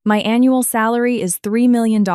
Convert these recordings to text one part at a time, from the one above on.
My annual salary is $3 million.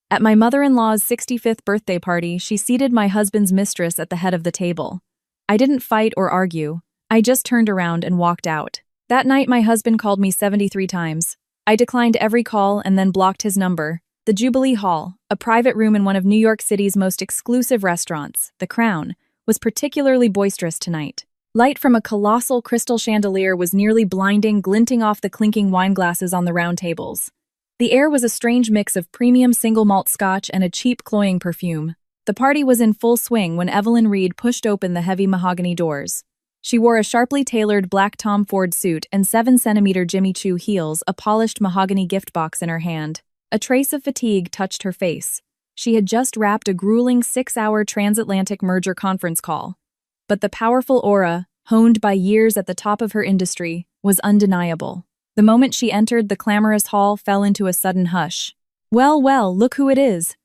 At my mother-in-law's 65th birthday party, she seated my husband's mistress at the head of the table. I didn't fight or argue. I just turned around and walked out. That night, my husband called me 73 times. I declined every call and then blocked his number. The Jubilee Hall, a private room in one of New York City's most exclusive restaurants, The Crown, was particularly boisterous tonight. Light from a colossal crystal chandelier was nearly blinding, glinting off the clinking wine glasses on the round tables. The air was a strange mix of premium single malt scotch and a cheap, cloying perfume. The party was in full swing when Evelyn Reed pushed open the heavy mahogany doors. She wore a sharply tailored black Tom Ford suit and 7-centimeter Jimmy Choo heels, a polished mahogany gift box in her hand. A trace of fatigue touched her face. She had just wrapped a grueling 6-hour transatlantic merger conference call. But the powerful aura, honed by years at the top of her industry, was undeniable. The moment she entered, the clamorous hall fell into a sudden hush. Well, well, look who it is.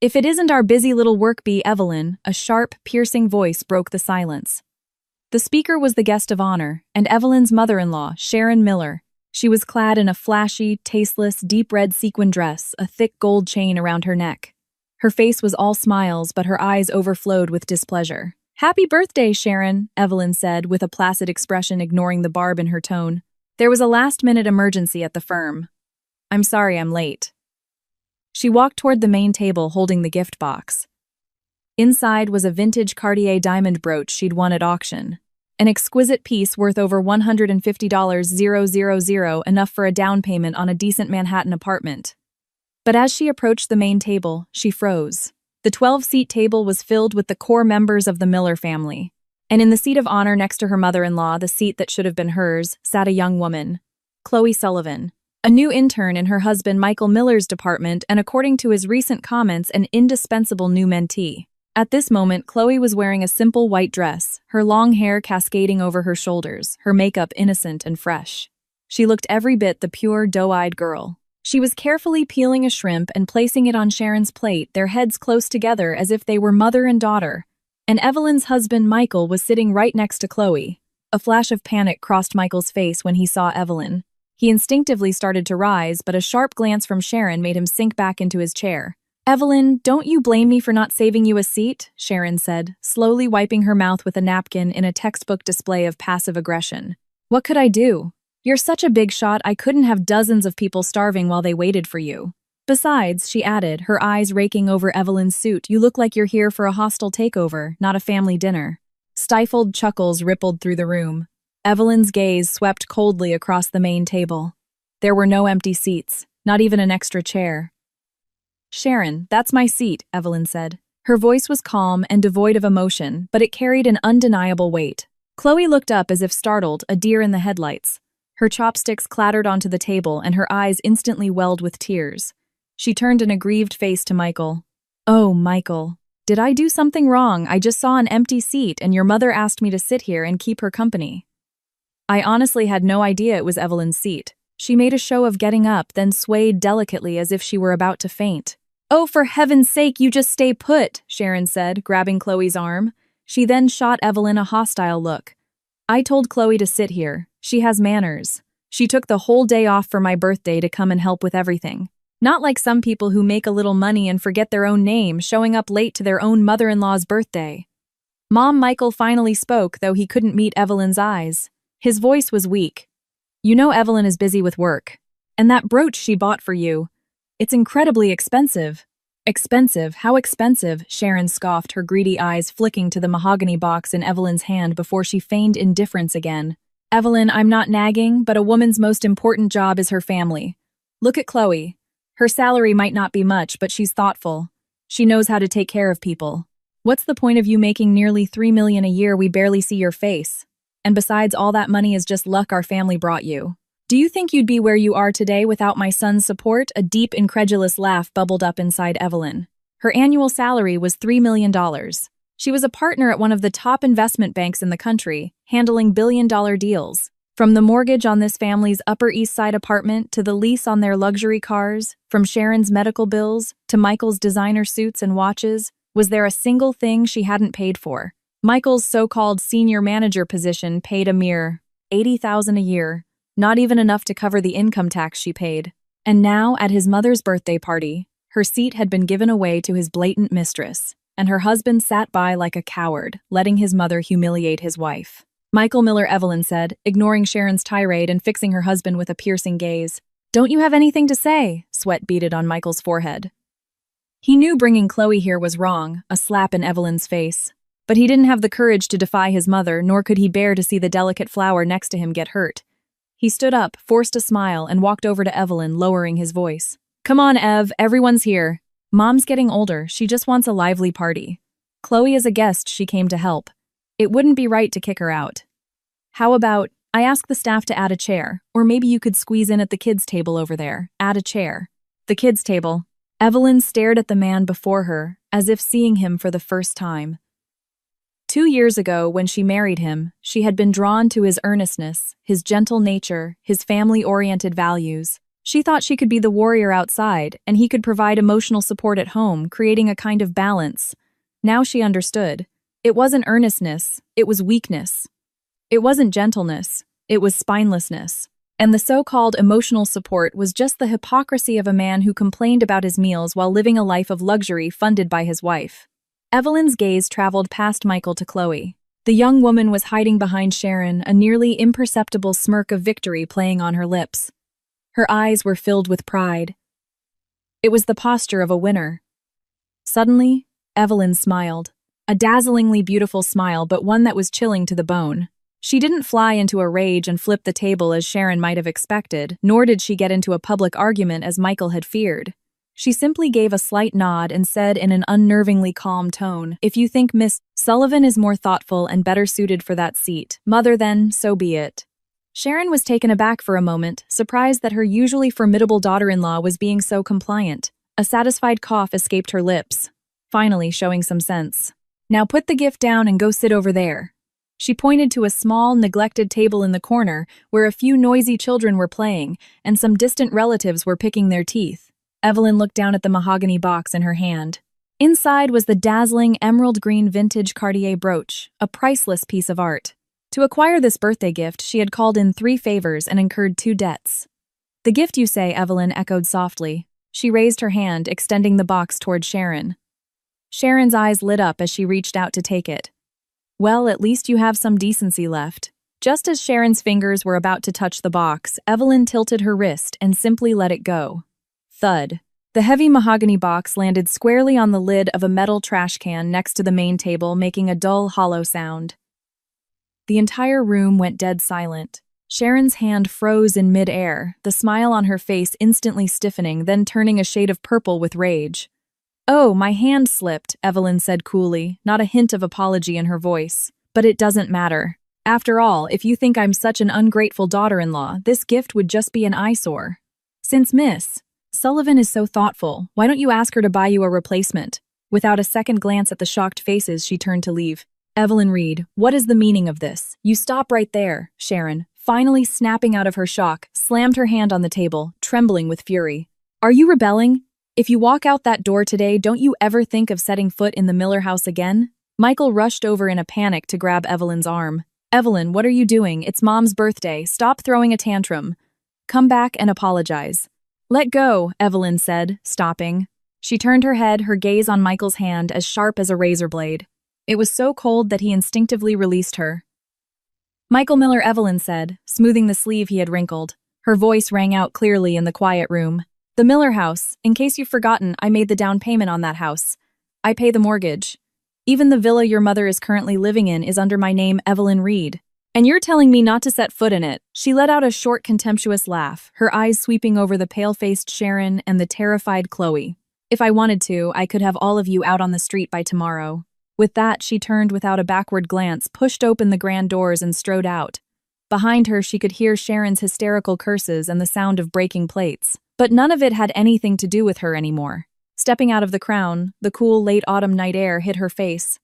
If it isn't our busy little work bee, Evelyn, a sharp, piercing voice broke the silence. The speaker was the guest of honor, and Evelyn's mother-in-law, Sharon Miller. She was clad in a flashy, tasteless, deep red sequin dress, a thick gold chain around her neck. Her face was all smiles, but her eyes overflowed with displeasure. "Happy birthday, Sharon," Evelyn said, with a placid expression ignoring the barb in her tone. "There was a last-minute emergency at the firm. I'm sorry I'm late." She walked toward the main table holding the gift box. Inside was a vintage Cartier diamond brooch she'd won at auction. An exquisite piece worth over $150,000, enough for a down payment on a decent Manhattan apartment. But as she approached the main table, she froze. The 12-seat table was filled with the core members of the Miller family. And in the seat of honor next to her mother-in-law, the seat that should have been hers, sat a young woman, Chloe Sullivan, a new intern in her husband Michael Miller's department and, according to his recent comments, an indispensable new mentee. At this moment, Chloe was wearing a simple white dress, her long hair cascading over her shoulders, her makeup innocent and fresh. She looked every bit the pure, doe-eyed girl. She was carefully peeling a shrimp and placing it on Sharon's plate, their heads close together as if they were mother and daughter. And Evelyn's husband, Michael, was sitting right next to Chloe. A flash of panic crossed Michael's face when he saw Evelyn. He instinctively started to rise, but a sharp glance from Sharon made him sink back into his chair. "Evelyn, don't you blame me for not saving you a seat," Sharon said, slowly wiping her mouth with a napkin in a textbook display of passive aggression. "What could I do? You're such a big shot, I couldn't have dozens of people starving while they waited for you. Besides," she added, her eyes raking over Evelyn's suit, "you look like you're here for a hostile takeover, not a family dinner." Stifled chuckles rippled through the room. Evelyn's gaze swept coldly across the main table. There were no empty seats, not even an extra chair. "Sharon, that's my seat," Evelyn said. Her voice was calm and devoid of emotion, but it carried an undeniable weight. Chloe looked up as if startled, a deer in the headlights. Her chopsticks clattered onto the table and her eyes instantly welled with tears. She turned an aggrieved face to Michael. "Oh, Michael. Did I do something wrong? I just saw an empty seat and your mother asked me to sit here and keep her company." I honestly had no idea it was Evelyn's seat. She made a show of getting up, then swayed delicately as if she were about to faint. "Oh, for heaven's sake, you just stay put," Sharon said, grabbing Chloe's arm. She then shot Evelyn a hostile look. "I told Chloe to sit here. She has manners. She took the whole day off for my birthday to come and help with everything. Not like some people who make a little money and forget their own name, showing up late to their own mother-in-law's birthday." Michael finally spoke, though he couldn't meet Evelyn's eyes. His voice was weak. "You know Evelyn is busy with work. And that brooch she bought for you, it's incredibly expensive." "Expensive? How expensive?" Sharon scoffed, her greedy eyes flicking to the mahogany box in Evelyn's hand before she feigned indifference again. "Evelyn, I'm not nagging, but a woman's most important job is her family. Look at Chloe. Her salary might not be much, but she's thoughtful. She knows how to take care of people. What's the point of you making nearly $3 million a year? We barely see your face. And besides, all that money is just luck our family brought you. Do you think you'd be where you are today without my son's support?" A deep, incredulous laugh bubbled up inside Evelyn. Her annual salary was $3 million. She was a partner at one of the top investment banks in the country, handling billion-dollar deals. From the mortgage on this family's Upper East Side apartment to the lease on their luxury cars, from Sharon's medical bills to Michael's designer suits and watches, was there a single thing she hadn't paid for? Michael's so-called senior manager position paid a mere $80,000 a year, not even enough to cover the income tax she paid. And now, at his mother's birthday party, her seat had been given away to his blatant mistress, and her husband sat by like a coward, letting his mother humiliate his wife. Michael Miller, Evelyn said, ignoring Sharon's tirade and fixing her husband with a piercing gaze. Don't you have anything to say? Sweat beaded on Michael's forehead. He knew bringing Chloe here was wrong, a slap in Evelyn's face. But he didn't have the courage to defy his mother, nor could he bear to see the delicate flower next to him get hurt. He stood up, forced a smile, and walked over to Evelyn, lowering his voice. Come on, Ev, everyone's here. Mom's getting older, she just wants a lively party. Chloe is a guest, she came to help. It wouldn't be right to kick her out. How about, I ask the staff to add a chair, or maybe you could squeeze in at the kids' table over there, add a chair. The kids' table. Evelyn stared at the man before her, as if seeing him for the first time. 2 years ago, when she married him, she had been drawn to his earnestness, his gentle nature, his family-oriented values. She thought she could be the warrior outside, and he could provide emotional support at home, creating a kind of balance. Now she understood. It wasn't earnestness, it was weakness. It wasn't gentleness, it was spinelessness. And the so-called emotional support was just the hypocrisy of a man who complained about his meals while living a life of luxury funded by his wife. Evelyn's gaze traveled past Michael to Chloe. The young woman was hiding behind Sharon, a nearly imperceptible smirk of victory playing on her lips. Her eyes were filled with pride. It was the posture of a winner. Suddenly, Evelyn smiled. A dazzlingly beautiful smile, but one that was chilling to the bone. She didn't fly into a rage and flip the table as Sharon might have expected, nor did she get into a public argument as Michael had feared. She simply gave a slight nod and said in an unnervingly calm tone, If you think Miss Sullivan is more thoughtful and better suited for that seat, mother, then so be it. Sharon was taken aback for a moment, surprised that her usually formidable daughter-in-law was being so compliant. A satisfied cough escaped her lips, finally showing some sense. Now put the gift down and go sit over there. She pointed to a small, neglected table in the corner where a few noisy children were playing and some distant relatives were picking their teeth. Evelyn looked down at the mahogany box in her hand. Inside was the dazzling emerald green vintage Cartier brooch, a priceless piece of art. To acquire this birthday gift, she had called in 3 favors and incurred 2 debts. The gift, you say, Evelyn echoed softly. She raised her hand, extending the box toward Sharon. Sharon's eyes lit up as she reached out to take it. Well, at least you have some decency left. Just as Sharon's fingers were about to touch the box, Evelyn tilted her wrist and simply let it go. Thud. The heavy mahogany box landed squarely on the lid of a metal trash can next to the main table, making a dull, hollow sound. The entire room went dead silent. Sharon's hand froze in mid-air, the smile on her face instantly stiffening, then turning a shade of purple with rage. Oh, my hand slipped, Evelyn said coolly, not a hint of apology in her voice. But it doesn't matter. After all, if you think I'm such an ungrateful daughter-in-law, this gift would just be an eyesore. Since Miss Sullivan is so thoughtful, why don't you ask her to buy you a replacement? Without a second glance at the shocked faces, she turned to leave. Evelyn Reed, what is the meaning of this? You stop right there, Sharon, finally snapping out of her shock, slammed her hand on the table, trembling with fury. Are you rebelling? If you walk out that door today, don't you ever think of setting foot in the Miller house again? Michael rushed over in a panic to grab Evelyn's arm. Evelyn, what are you doing? It's Mom's birthday. Stop throwing a tantrum. Come back and apologize. Let go, Evelyn said, stopping. She turned her head, her gaze on Michael's hand as sharp as a razor blade. It was so cold that he instinctively released her. Michael Miller, Evelyn said, smoothing the sleeve he had wrinkled. Her voice rang out clearly in the quiet room. The Miller house. In case you've forgotten, I made the down payment on that house. I pay the mortgage. Even the villa your mother is currently living in is under my name, Evelyn Reed. And you're telling me not to set foot in it. She let out a short, contemptuous laugh, her eyes sweeping over the pale-faced Sharon and the terrified Chloe. If I wanted to, I could have all of you out on the street by tomorrow. With that, she turned without a backward glance, pushed open the grand doors and strode out. Behind her, she could hear Sharon's hysterical curses and the sound of breaking plates. But none of it had anything to do with her anymore. Stepping out of the Crown, the cool late autumn night air hit her face.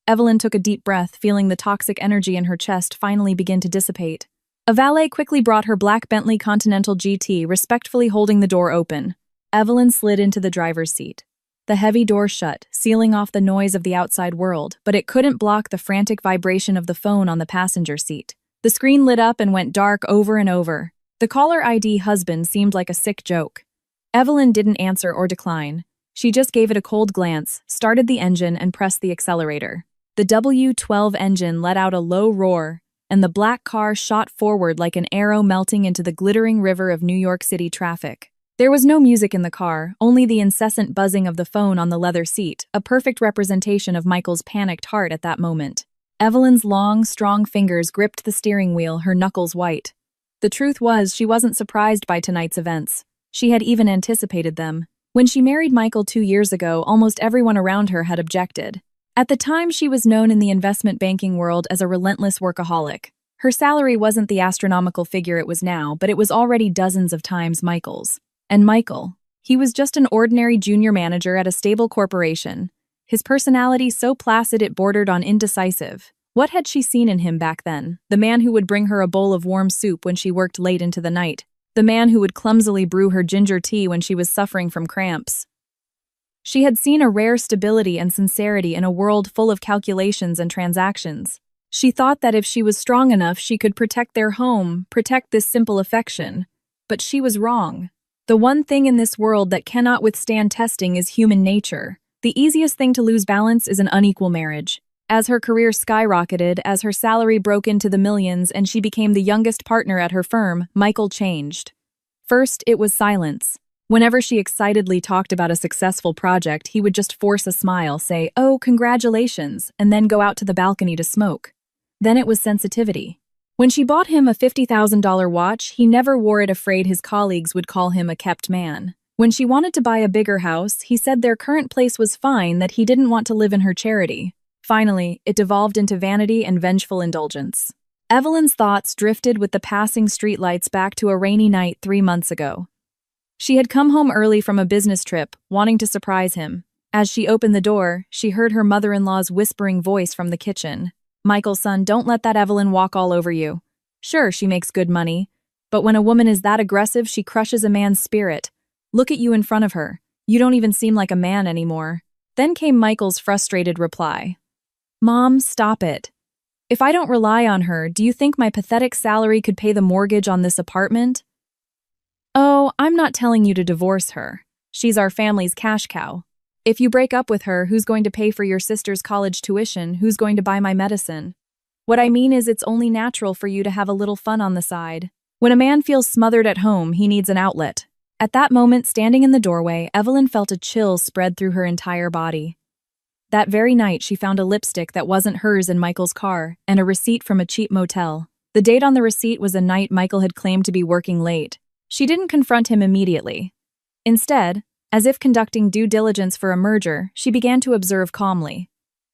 Evelyn took a deep breath, feeling the toxic energy in her chest finally begin to dissipate. A valet quickly brought her black Bentley Continental GT, respectfully holding the door open. Evelyn slid into the driver's seat. The heavy door shut, sealing off the noise of the outside world, but it couldn't block the frantic vibration of the phone on the passenger seat. The screen lit up and went dark over and over. The caller ID husband seemed like a sick joke. Evelyn didn't answer or decline. She just gave it a cold glance, started the engine, and pressed the accelerator. The W12 engine let out a low roar, and the black car shot forward like an arrow melting into the glittering river of New York City traffic. There was no music in the car, only the incessant buzzing of the phone on the leather seat, a perfect representation of Michael's panicked heart at that moment. Evelyn's long, strong fingers gripped the steering wheel, her knuckles white. The truth was, she wasn't surprised by tonight's events. She had even anticipated them. When she married Michael 2 years ago, almost everyone around her had objected. At the time, she was known in the investment banking world as a relentless workaholic. Her salary wasn't the astronomical figure it was now, but it was already dozens of times Michael's. And Michael, he was just an ordinary junior manager at a stable corporation. His personality so placid it bordered on indecisive. What had she seen in him back then? The man who would bring her a bowl of warm soup when she worked late into the night. The man who would clumsily brew her ginger tea when she was suffering from cramps. She had seen a rare stability and sincerity in a world full of calculations and transactions. She thought that if she was strong enough, she could protect their home, protect this simple affection. But she was wrong. The one thing in this world that cannot withstand testing is human nature. The easiest thing to lose balance is an unequal marriage. As her career skyrocketed, as her salary broke into the millions, and she became the youngest partner at her firm, Michael changed. First, it was silence. Whenever she excitedly talked about a successful project, he would just force a smile, say, "Oh, congratulations," and then go out to the balcony to smoke. Then it was sensitivity. When she bought him a $50,000 watch, he never wore it afraid his colleagues would call him a kept man. When she wanted to buy a bigger house, he said their current place was fine, that he didn't want to live in her charity. Finally, it devolved into vanity and vengeful indulgence. Evelyn's thoughts drifted with the passing streetlights back to a rainy night 3 months ago. She had come home early from a business trip, wanting to surprise him. As she opened the door, she heard her mother-in-law's whispering voice from the kitchen. "Michael, son, don't let that Evelyn walk all over you. Sure, she makes good money, but when a woman is that aggressive, she crushes a man's spirit. Look at you in front of her. You don't even seem like a man anymore." Then came Michael's frustrated reply. "Mom, stop it. If I don't rely on her, do you think my pathetic salary could pay the mortgage on this apartment? Oh, I'm not telling you to divorce her. She's our family's cash cow. If you break up with her, who's going to pay for your sister's college tuition? Who's going to buy my medicine? What I mean is, it's only natural for you to have a little fun on the side. When a man feels smothered at home, he needs an outlet." At that moment, standing in the doorway, Evelyn felt a chill spread through her entire body. That very night, she found a lipstick that wasn't hers in Michael's car, and a receipt from a cheap motel. The date on the receipt was a night Michael had claimed to be working late. She didn't confront him immediately. Instead, as if conducting due diligence for a merger, she began to observe calmly.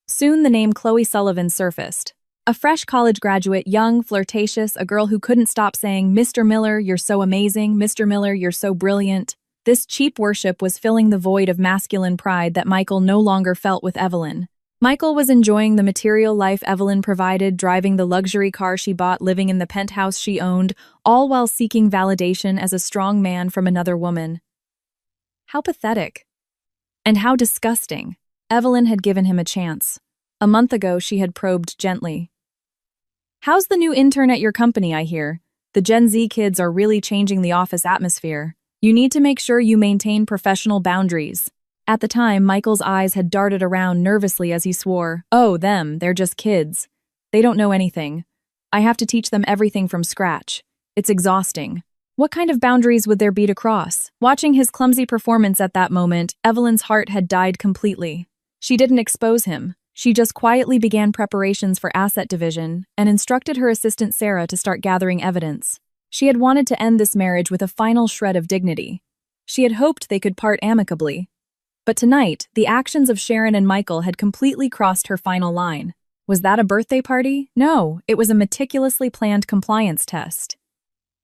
Soon the name Chloe Sullivan surfaced. A fresh college graduate, young, flirtatious, a girl who couldn't stop saying, "Mr. Miller, you're so amazing. Mr. Miller, you're so brilliant." This cheap worship was filling the void of masculine pride that Michael no longer felt with Evelyn. Michael was enjoying the material life Evelyn provided, driving the luxury car she bought, living in the penthouse she owned, all while seeking validation as a strong man from another woman. How pathetic. And how disgusting. Evelyn had given him a chance. A month ago, she had probed gently. "How's the new intern at your company, I hear? The Gen Z kids are really changing the office atmosphere. You need to make sure you maintain professional boundaries." At the time, Michael's eyes had darted around nervously as he swore, "Oh, them, they're just kids. They don't know anything. I have to teach them everything from scratch. It's exhausting." What kind of boundaries would there be to cross? Watching his clumsy performance at that moment, Evelyn's heart had died completely. She didn't expose him. She just quietly began preparations for asset division and instructed her assistant Sarah to start gathering evidence. She had wanted to end this marriage with a final shred of dignity. She had hoped they could part amicably. But tonight, the actions of Sharon and Michael had completely crossed her final line. Was that a birthday party? No, it was a meticulously planned compliance test.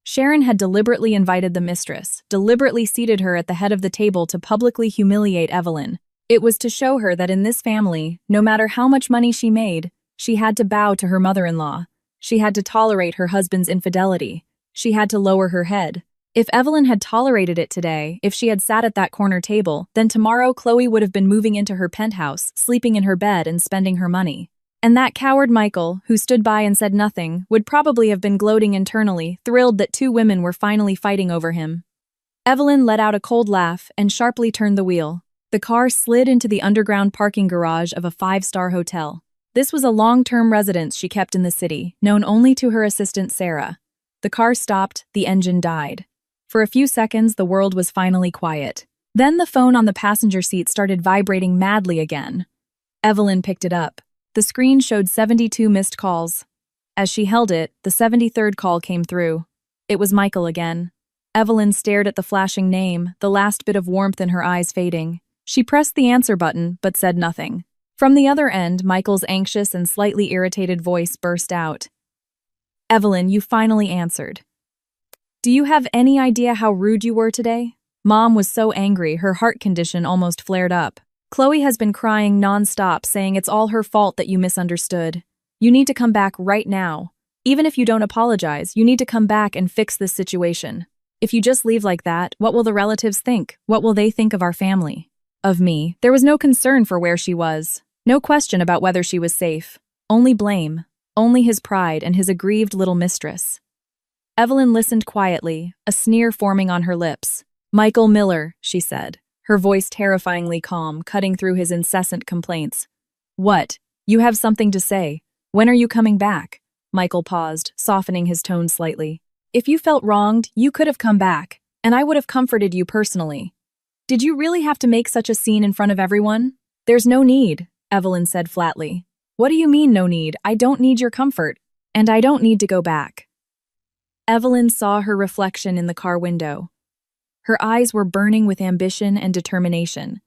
Sharon had deliberately invited the mistress, deliberately seated her at the head of the table to publicly humiliate Evelyn. It was to show her that in this family, no matter how much money she made, she had to bow to her mother-in-law. She had to tolerate her husband's infidelity. She had to lower her head. If Evelyn had tolerated it today, if she had sat at that corner table, then tomorrow Chloe would have been moving into her penthouse, sleeping in her bed and spending her money. And that coward Michael, who stood by and said nothing, would probably have been gloating internally, thrilled that two women were finally fighting over him. Evelyn let out a cold laugh and sharply turned the wheel. The car slid into the underground parking garage of a five-star hotel. This was a long-term residence she kept in the city, known only to her assistant Sarah. The car stopped, the engine died. For a few seconds, the world was finally quiet. Then the phone on the passenger seat started vibrating madly again. Evelyn picked it up. The screen showed 72 missed calls. As she held it, the 73rd call came through. It was Michael again. Evelyn stared at the flashing name, the last bit of warmth in her eyes fading. She pressed the answer button, but said nothing. From the other end, Michael's anxious and slightly irritated voice burst out. "Evelyn, you finally answered. Do you have any idea how rude you were today?" Mom was so angry, her heart condition almost flared up. "Chloe has been crying nonstop, saying it's all her fault that you misunderstood. You need to come back right now. Even if you don't apologize, you need to come back and fix this situation. If you just leave like that, what will the relatives think? What will they think of our family? Of me?" There was no concern for where she was. No question about whether she was safe. Only blame. Only his pride and his aggrieved little mistress. Evelyn listened quietly, a sneer forming on her lips. "Michael Miller," she said, her voice terrifyingly calm, cutting through his incessant complaints. "What? You have something to say. When are you coming back?" Michael paused, softening his tone slightly. "If you felt wronged, you could have come back, and I would have comforted you personally. Did you really have to make such a scene in front of everyone?" "There's no need," Evelyn said flatly. "What do you mean, no need? I don't need your comfort, and I don't need to go back." Evelyn saw her reflection in the car window. Her eyes were burning with ambition and determination.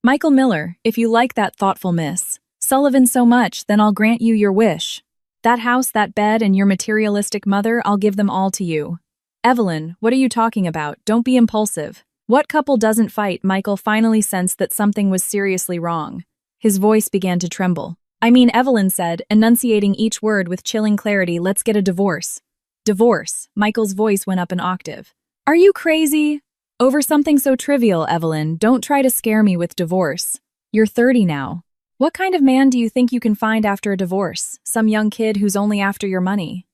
"Michael Miller, if you like that thoughtful Miss Sullivan so much, then I'll grant you your wish. That house, that bed, and your materialistic mother, I'll give them all to you." "Evelyn, what are you talking about? Don't be impulsive. What couple doesn't fight?" Michael finally sensed that something was seriously wrong. His voice began to tremble. "I mean," Evelyn said, enunciating each word with chilling clarity, "let's get a divorce." "Divorce?" Michael's voice went up an octave. "Are you crazy? Over something so trivial, Evelyn. Don't try to scare me with divorce. You're 30 now. What kind of man do you think you can find after a divorce? Some young kid who's only after your money?"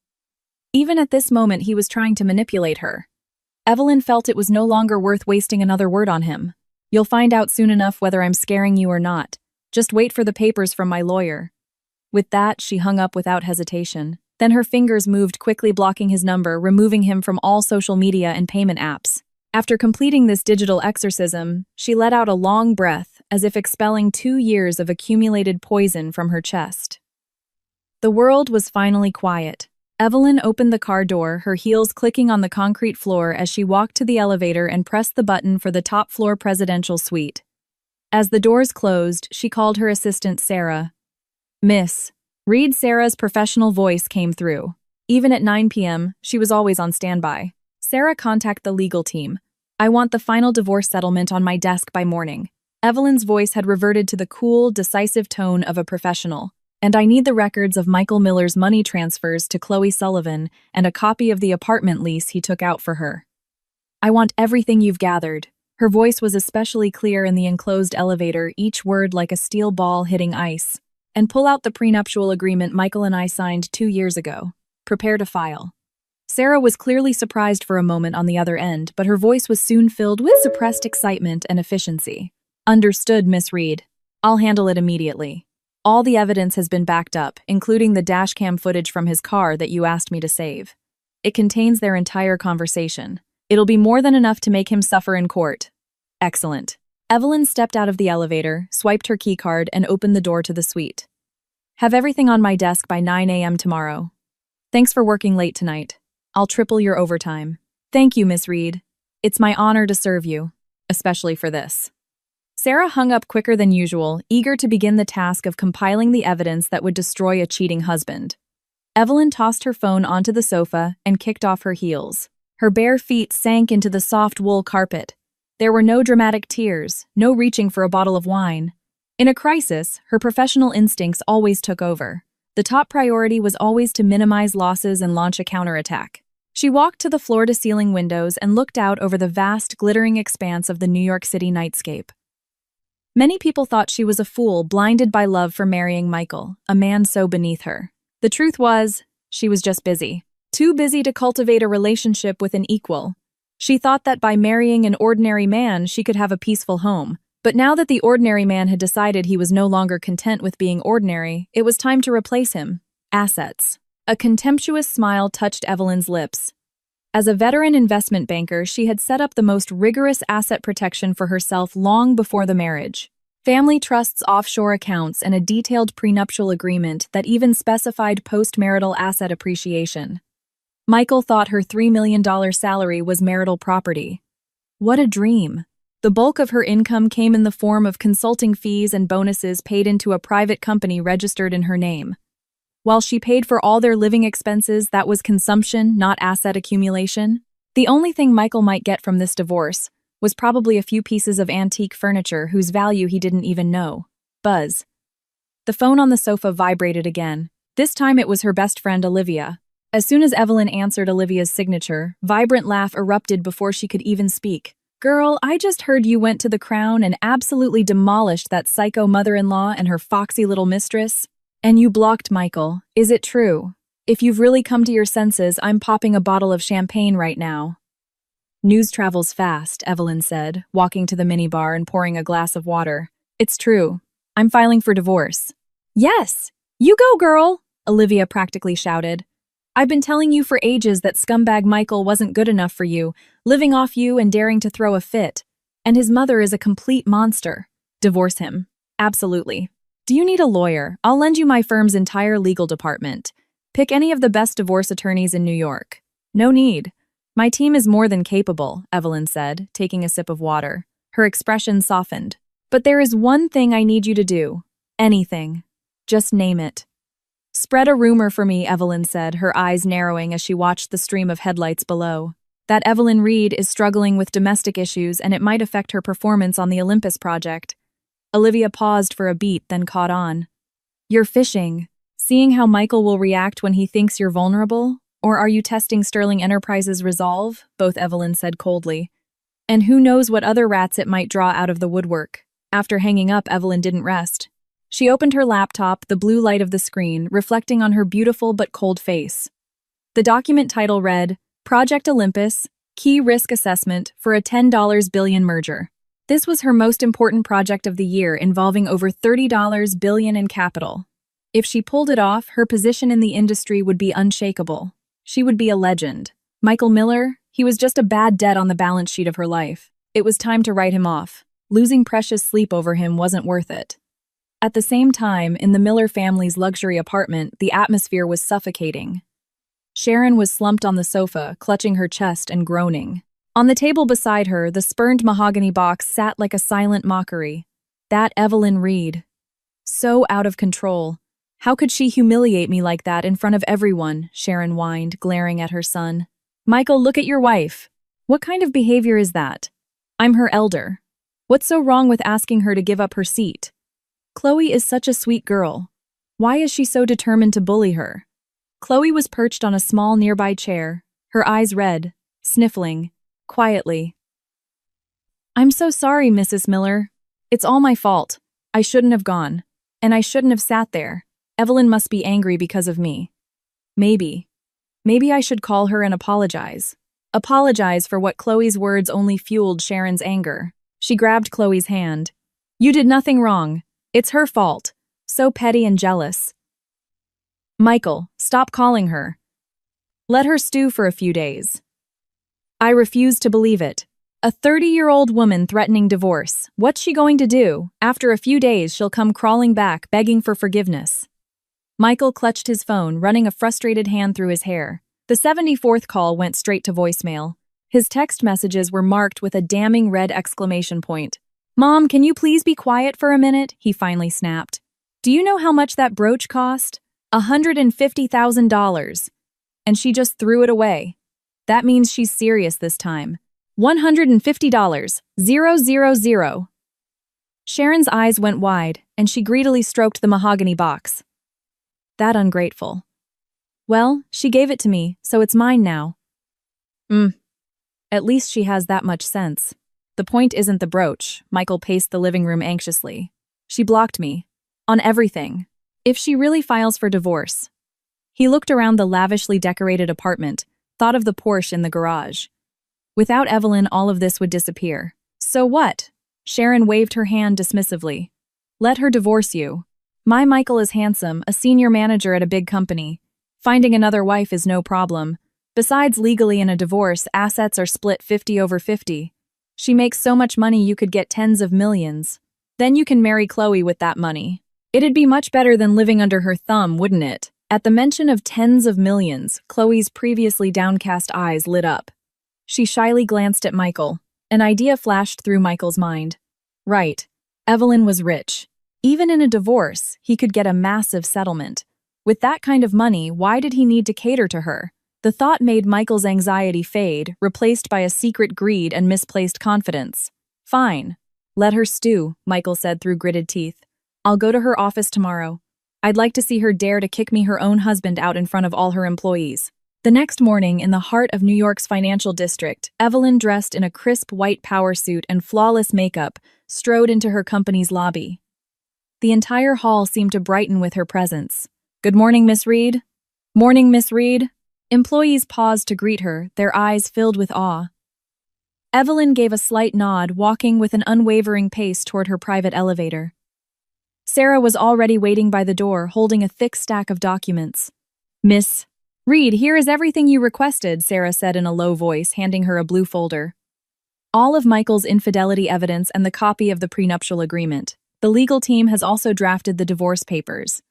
Even at this moment, he was trying to manipulate her. Evelyn felt it was no longer worth wasting another word on him. "You'll find out soon enough whether I'm scaring you or not. Just wait for the papers from my lawyer." With that, she hung up without hesitation. Then her fingers moved quickly, blocking his number, removing him from all social media and payment apps. After completing this digital exorcism, she let out a long breath, as if expelling 2 years of accumulated poison from her chest. The world was finally quiet. Evelyn opened the car door, her heels clicking on the concrete floor as she walked to the elevator and pressed the button for the top-floor presidential suite. As the doors closed, she called her assistant Sarah. "Miss Reed." Sarah's professional voice came through. Even at 9 p.m., she was always on standby. "Sarah, contact the legal team. I want the final divorce settlement on my desk by morning." Evelyn's voice had reverted to the cool, decisive tone of a professional. "And I need the records of Michael Miller's money transfers to Chloe Sullivan and a copy of the apartment lease he took out for her. I want everything you've gathered." Her voice was especially clear in the enclosed elevator, each word like a steel ball hitting ice. "And pull out the prenuptial agreement Michael and I signed 2 years ago. Prepare to file." Sarah was clearly surprised for a moment on the other end, but her voice was soon filled with suppressed excitement and efficiency. "Understood, Miss Reed. I'll handle it immediately. All the evidence has been backed up, including the dashcam footage from his car that you asked me to save. It contains their entire conversation. It'll be more than enough to make him suffer in court." "Excellent." Evelyn stepped out of the elevator, swiped her keycard, and opened the door to the suite. "Have everything on my desk by 9 a.m. tomorrow. Thanks for working late tonight. I'll triple your overtime." "Thank you, Miss Reed. It's my honor to serve you, especially for this." Sarah hung up quicker than usual, eager to begin the task of compiling the evidence that would destroy a cheating husband. Evelyn tossed her phone onto the sofa and kicked off her heels. Her bare feet sank into the soft wool carpet. There were no dramatic tears, no reaching for a bottle of wine. In a crisis, her professional instincts always took over. The top priority was always to minimize losses and launch a counterattack. She walked to the floor-to-ceiling windows and looked out over the vast, glittering expanse of the New York City nightscape. Many people thought she was a fool, blinded by love for marrying Michael, a man so beneath her. The truth was, she was just busy. Too busy to cultivate a relationship with an equal. She thought that by marrying an ordinary man, she could have a peaceful home. But now that the ordinary man had decided he was no longer content with being ordinary, it was time to replace him. Assets. A contemptuous smile touched Evelyn's lips. As a veteran investment banker, she had set up the most rigorous asset protection for herself long before the marriage. Family trusts, offshore accounts, and a detailed prenuptial agreement that even specified post-marital asset appreciation. Michael thought her $3 million salary was marital property. What a dream! The bulk of her income came in the form of consulting fees and bonuses paid into a private company registered in her name. While she paid for all their living expenses, that was consumption, not asset accumulation. The only thing Michael might get from this divorce was probably a few pieces of antique furniture whose value he didn't even know. Buzz. The phone on the sofa vibrated again. This time it was her best friend Olivia. As soon as Evelyn answered Olivia's signature, vibrant laugh erupted before she could even speak. "Girl, I just heard you went to the Crown and absolutely demolished that psycho mother-in-law and her foxy little mistress. And you blocked Michael. Is it true? If you've really come to your senses, I'm popping a bottle of champagne right now." "News travels fast," Evelyn said, walking to the minibar and pouring a glass of water. "It's true. I'm filing for divorce." "Yes! You go, girl!" Olivia practically shouted. "I've been telling you for ages that scumbag Michael wasn't good enough for you, living off you and daring to throw a fit. And his mother is a complete monster. Divorce him. Absolutely. Do you need a lawyer? I'll lend you my firm's entire legal department. Pick any of the best divorce attorneys in New York." "No need. My team is more than capable," Evelyn said, taking a sip of water. Her expression softened. "But there is one thing I need you to do. Anything. Just name it." "Spread a rumor for me," Evelyn said, her eyes narrowing as she watched the stream of headlights below. "That Evelyn Reed is struggling with domestic issues and it might affect her performance on the Olympus project." Olivia paused for a beat, then caught on. "You're fishing. Seeing how Michael will react when he thinks you're vulnerable? Or are you testing Sterling Enterprises' resolve?" both Evelyn said coldly. "And who knows what other rats it might draw out of the woodwork." After hanging up, Evelyn didn't rest. She opened her laptop, the blue light of the screen reflecting on her beautiful but cold face. The document title read, "Project Olympus, Key Risk Assessment for a $10 billion Merger." This was her most important project of the year, involving over $30 billion in capital. If she pulled it off, her position in the industry would be unshakable. She would be a legend. Michael Miller, he was just a bad debt on the balance sheet of her life. It was time to write him off. Losing precious sleep over him wasn't worth it. At the same time, in the Miller family's luxury apartment, the atmosphere was suffocating. Sharon was slumped on the sofa, clutching her chest and groaning. On the table beside her, the spurned mahogany box sat like a silent mockery. That Evelyn Reed. So out of control. "How could she humiliate me like that in front of everyone?" Sharon whined, glaring at her son. "Michael, look at your wife. What kind of behavior is that? I'm her elder. What's so wrong with asking her to give up her seat? Chloe is such a sweet girl. Why is she so determined to bully her?" Chloe was perched on a small nearby chair, her eyes red, sniffling, quietly. "I'm so sorry, Mrs. Miller. It's all my fault. I shouldn't have gone. And I shouldn't have sat there. Evelyn must be angry because of me. Maybe I should call her and apologize." Apologize for what Chloe's words only fueled Sharon's anger. She grabbed Chloe's hand. "You did nothing wrong. It's her fault. So petty and jealous." "Michael, stop calling her. Let her stew for a few days." "I refuse to believe it. A 30-year-old woman threatening divorce. What's she going to do? After a few days, she'll come crawling back, begging for forgiveness." Michael clutched his phone, running a frustrated hand through his hair. The 74th call went straight to voicemail. His text messages were marked with a damning red exclamation point. "Mom, can you please be quiet for a minute?" he finally snapped. "Do you know how much that brooch cost? $150,000. And she just threw it away. That means she's serious this time. $150. 000. Sharon's eyes went wide, and she greedily stroked the mahogany box. "That ungrateful. Well, she gave it to me, so it's mine now." At least she has that much sense. The point isn't the brooch." Michael paced the living room anxiously. "She blocked me. On everything. If she really files for divorce." He looked around the lavishly decorated apartment, thought of the Porsche in the garage. Without Evelyn, all of this would disappear. So what? Sharon waved her hand dismissively. Let her divorce you. My Michael is handsome, a senior manager at a big company. Finding another wife is no problem. Besides, legally in a divorce, assets are split 50/50. She makes so much money you could get tens of millions. Then you can marry Chloe with that money. It'd be much better than living under her thumb, wouldn't it? At the mention of tens of millions, Chloe's previously downcast eyes lit up. She shyly glanced at Michael. An idea flashed through Michael's mind. Right. Evelyn was rich. Even in a divorce, he could get a massive settlement. With that kind of money, why did he need to cater to her? The thought made Michael's anxiety fade, replaced by a secret greed and misplaced confidence. Fine. Let her stew, Michael said through gritted teeth. I'll go to her office tomorrow. I'd like to see her dare to kick me her own husband out in front of all her employees. The next morning, in the heart of New York's financial district, Evelyn, dressed in a crisp white power suit and flawless makeup, strode into her company's lobby. The entire hall seemed to brighten with her presence. Good morning, Miss Reed. Morning, Miss Reed. Employees paused to greet her, their eyes filled with awe. Evelyn gave a slight nod, walking with an unwavering pace toward her private elevator. Sarah was already waiting by the door, holding a thick stack of documents. Miss Reed, here is everything you requested, Sarah said in a low voice, handing her a blue folder. All of Michael's infidelity evidence and the copy of the prenuptial agreement. The legal team has also drafted the divorce papers.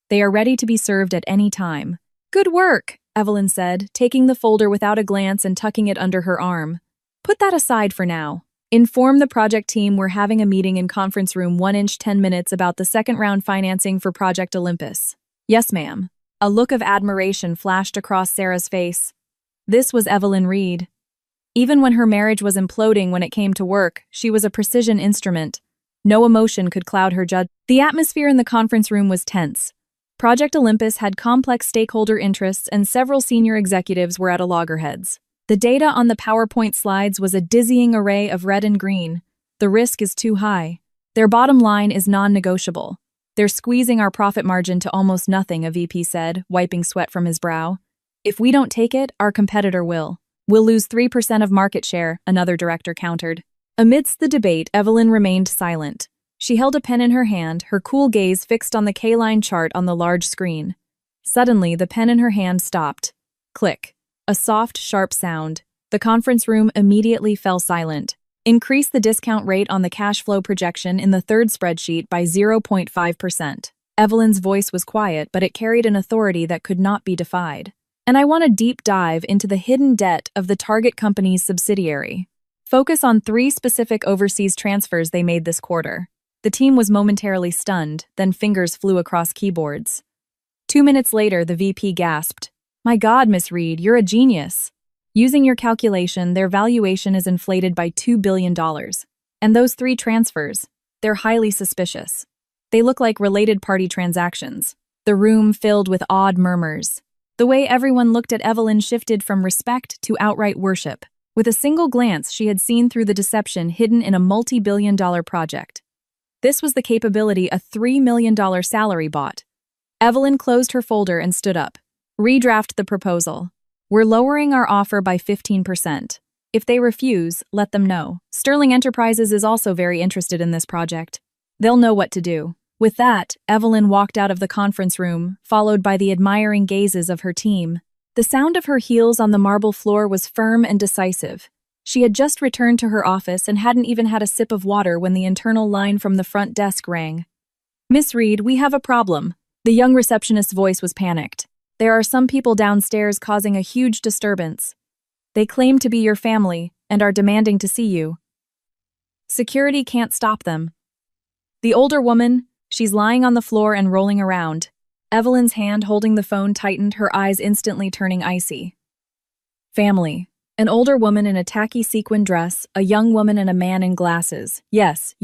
They are ready to be served at any time. Good work, Evelyn said, taking the folder without a glance and tucking it under her arm. Put that aside for now. Inform the project team we're having a meeting in conference room 1-inch 10 minutes about the second-round financing for Project Olympus. Yes, ma'am. A look of admiration flashed across Sarah's face. This was Evelyn Reed. Even when her marriage was imploding when it came to work, she was a precision instrument. No emotion could cloud her judgment. The atmosphere in the conference room was tense. Project Olympus had complex stakeholder interests and several senior executives were at loggerheads. The data on the PowerPoint slides was a dizzying array of red and green. The risk is too high. Their bottom line is non-negotiable. They're squeezing our profit margin to almost nothing, a VP said, wiping sweat from his brow. If we don't take it, our competitor will. We'll lose 3% of market share, another director countered. Amidst the debate, Evelyn remained silent. She held a pen in her hand, her cool gaze fixed on the K-line chart on the large screen. Suddenly, the pen in her hand stopped. Click. A soft, sharp sound. The conference room immediately fell silent. Increase the discount rate on the cash flow projection in the third spreadsheet by 0.5%. Evelyn's voice was quiet, but it carried an authority that could not be defied. And I want a deep dive into the hidden debt of the target company's subsidiary. Focus on 3 specific overseas transfers they made this quarter. The team was momentarily stunned, then fingers flew across keyboards. 2 minutes later, the VP gasped. My God, Miss Reed, you're a genius. Using your calculation, their valuation is inflated by $2 billion. And those 3 transfers, they're highly suspicious. They look like related party transactions. The room filled with awed murmurs. The way everyone looked at Evelyn shifted from respect to outright worship. With a single glance, she had seen through the deception hidden in a multi-billion-dollar project. This was the capability a $3 million salary bought. Evelyn closed her folder and stood up. Redraft the proposal. We're lowering our offer by 15%. If they refuse, let them know. Sterling Enterprises is also very interested in this project. They'll know what to do. With that, Evelyn walked out of the conference room, followed by the admiring gazes of her team. The sound of her heels on the marble floor was firm and decisive. She had just returned to her office and hadn't even had a sip of water when the internal line from the front desk rang. Miss Reed, we have a problem. The young receptionist's voice was panicked. There are some people downstairs causing a huge disturbance. They claim to be your family and are demanding to see you. Security can't stop them. The older woman, she's lying on the floor and rolling around. Evelyn's hand holding the phone tightened, her eyes instantly turning icy. Family. An older woman in a tacky sequin dress, a young woman and a man in glasses. Yes,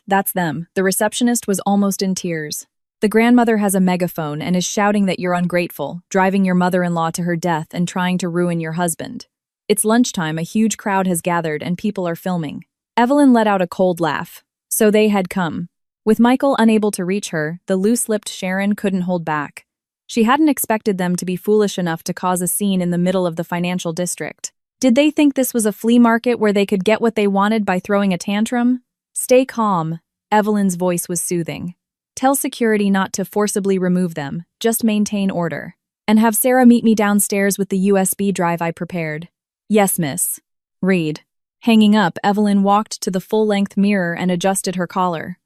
that's them. The receptionist was almost in tears. The grandmother has a megaphone and is shouting that you're ungrateful, driving your mother-in-law to her death and trying to ruin your husband. It's lunchtime, a huge crowd has gathered and people are filming. Evelyn let out a cold laugh. So they had come. With Michael unable to reach her, the loose-lipped Sharon couldn't hold back. She hadn't expected them to be foolish enough to cause a scene in the middle of the financial district. Did they think this was a flea market where they could get what they wanted by throwing a tantrum? Stay calm, Evelyn's voice was soothing. Tell security not to forcibly remove them, just maintain order. And have Sarah meet me downstairs with the USB drive I prepared. Yes, miss. Read. Hanging up, Evelyn walked to the full-length mirror and adjusted her collar.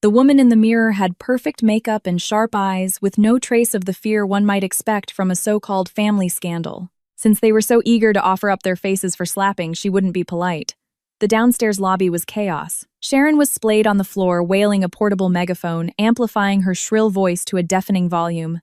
The woman in the mirror had perfect makeup and sharp eyes, with no trace of the fear one might expect from a so-called family scandal. Since they were so eager to offer up their faces for slapping, she wouldn't be polite. The downstairs lobby was chaos. Sharon was splayed on the floor, wailing a portable megaphone, amplifying her shrill voice to a deafening volume.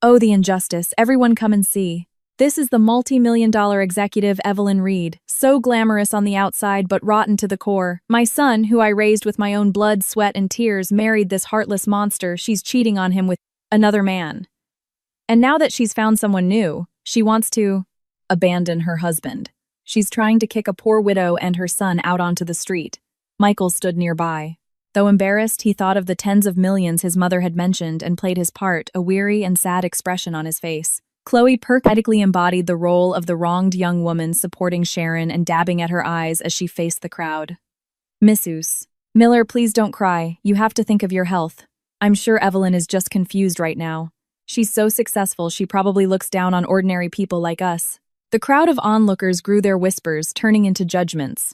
Oh, the injustice. Everyone come and see. This is the multi-million-dollar executive Evelyn Reed, so glamorous on the outside but rotten to the core. My son, who I raised with my own blood, sweat, and tears, married this heartless monster. She's cheating on him with another man. And now that she's found someone new, she wants to abandon her husband. She's trying to kick a poor widow and her son out onto the street. Michael stood nearby. Though embarrassed, he thought of the tens of millions his mother had mentioned and played his part, a weary and sad expression on his face. Chloe perfectly embodied the role of the wronged young woman, supporting Sharon and dabbing at her eyes as she faced the crowd. Missus Miller, please don't cry. You have to think of your health. I'm sure Evelyn is just confused right now. She's so successful, she probably looks down on ordinary people like us. The crowd of onlookers grew their whispers, turning into judgments.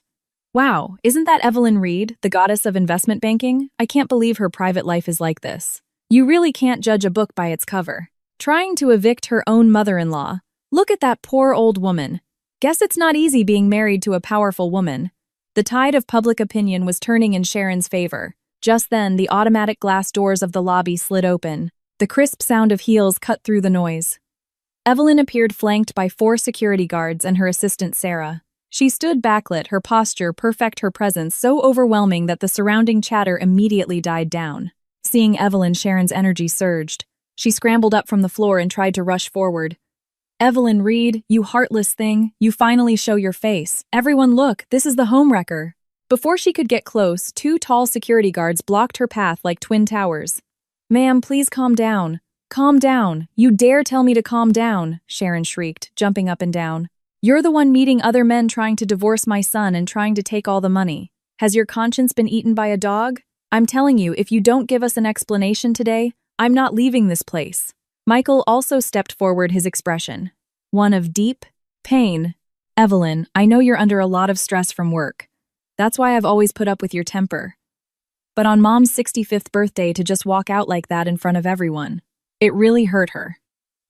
Wow, isn't that Evelyn Reed, the goddess of investment banking? I can't believe her private life is like this. You really can't judge a book by its cover. Trying to evict her own mother-in-law. Look at that poor old woman. Guess it's not easy being married to a powerful woman. The tide of public opinion was turning in Sharon's favor. Just then, the automatic glass doors of the lobby slid open. The crisp sound of heels cut through the noise. Evelyn appeared flanked by 4 security guards and her assistant Sarah. She stood backlit, her posture perfect, her presence so overwhelming that the surrounding chatter immediately died down. Seeing Evelyn, Sharon's energy surged. She scrambled up from the floor and tried to rush forward. Evelyn Reed, you heartless thing, you finally show your face. Everyone look, this is the homewrecker. Before she could get close, 2 tall security guards blocked her path like twin towers. Ma'am, please calm down. Calm down. You dare tell me to calm down, Sharon shrieked, jumping up and down. You're the one meeting other men trying to divorce my son and trying to take all the money. Has your conscience been eaten by a dog? I'm telling you, if you don't give us an explanation today, I'm not leaving this place. Michael also stepped forward, his expression one of deep pain. Evelyn, I know you're under a lot of stress from work. That's why I've always put up with your temper. But on Mom's 65th birthday, to just walk out like that in front of everyone, it really hurt her.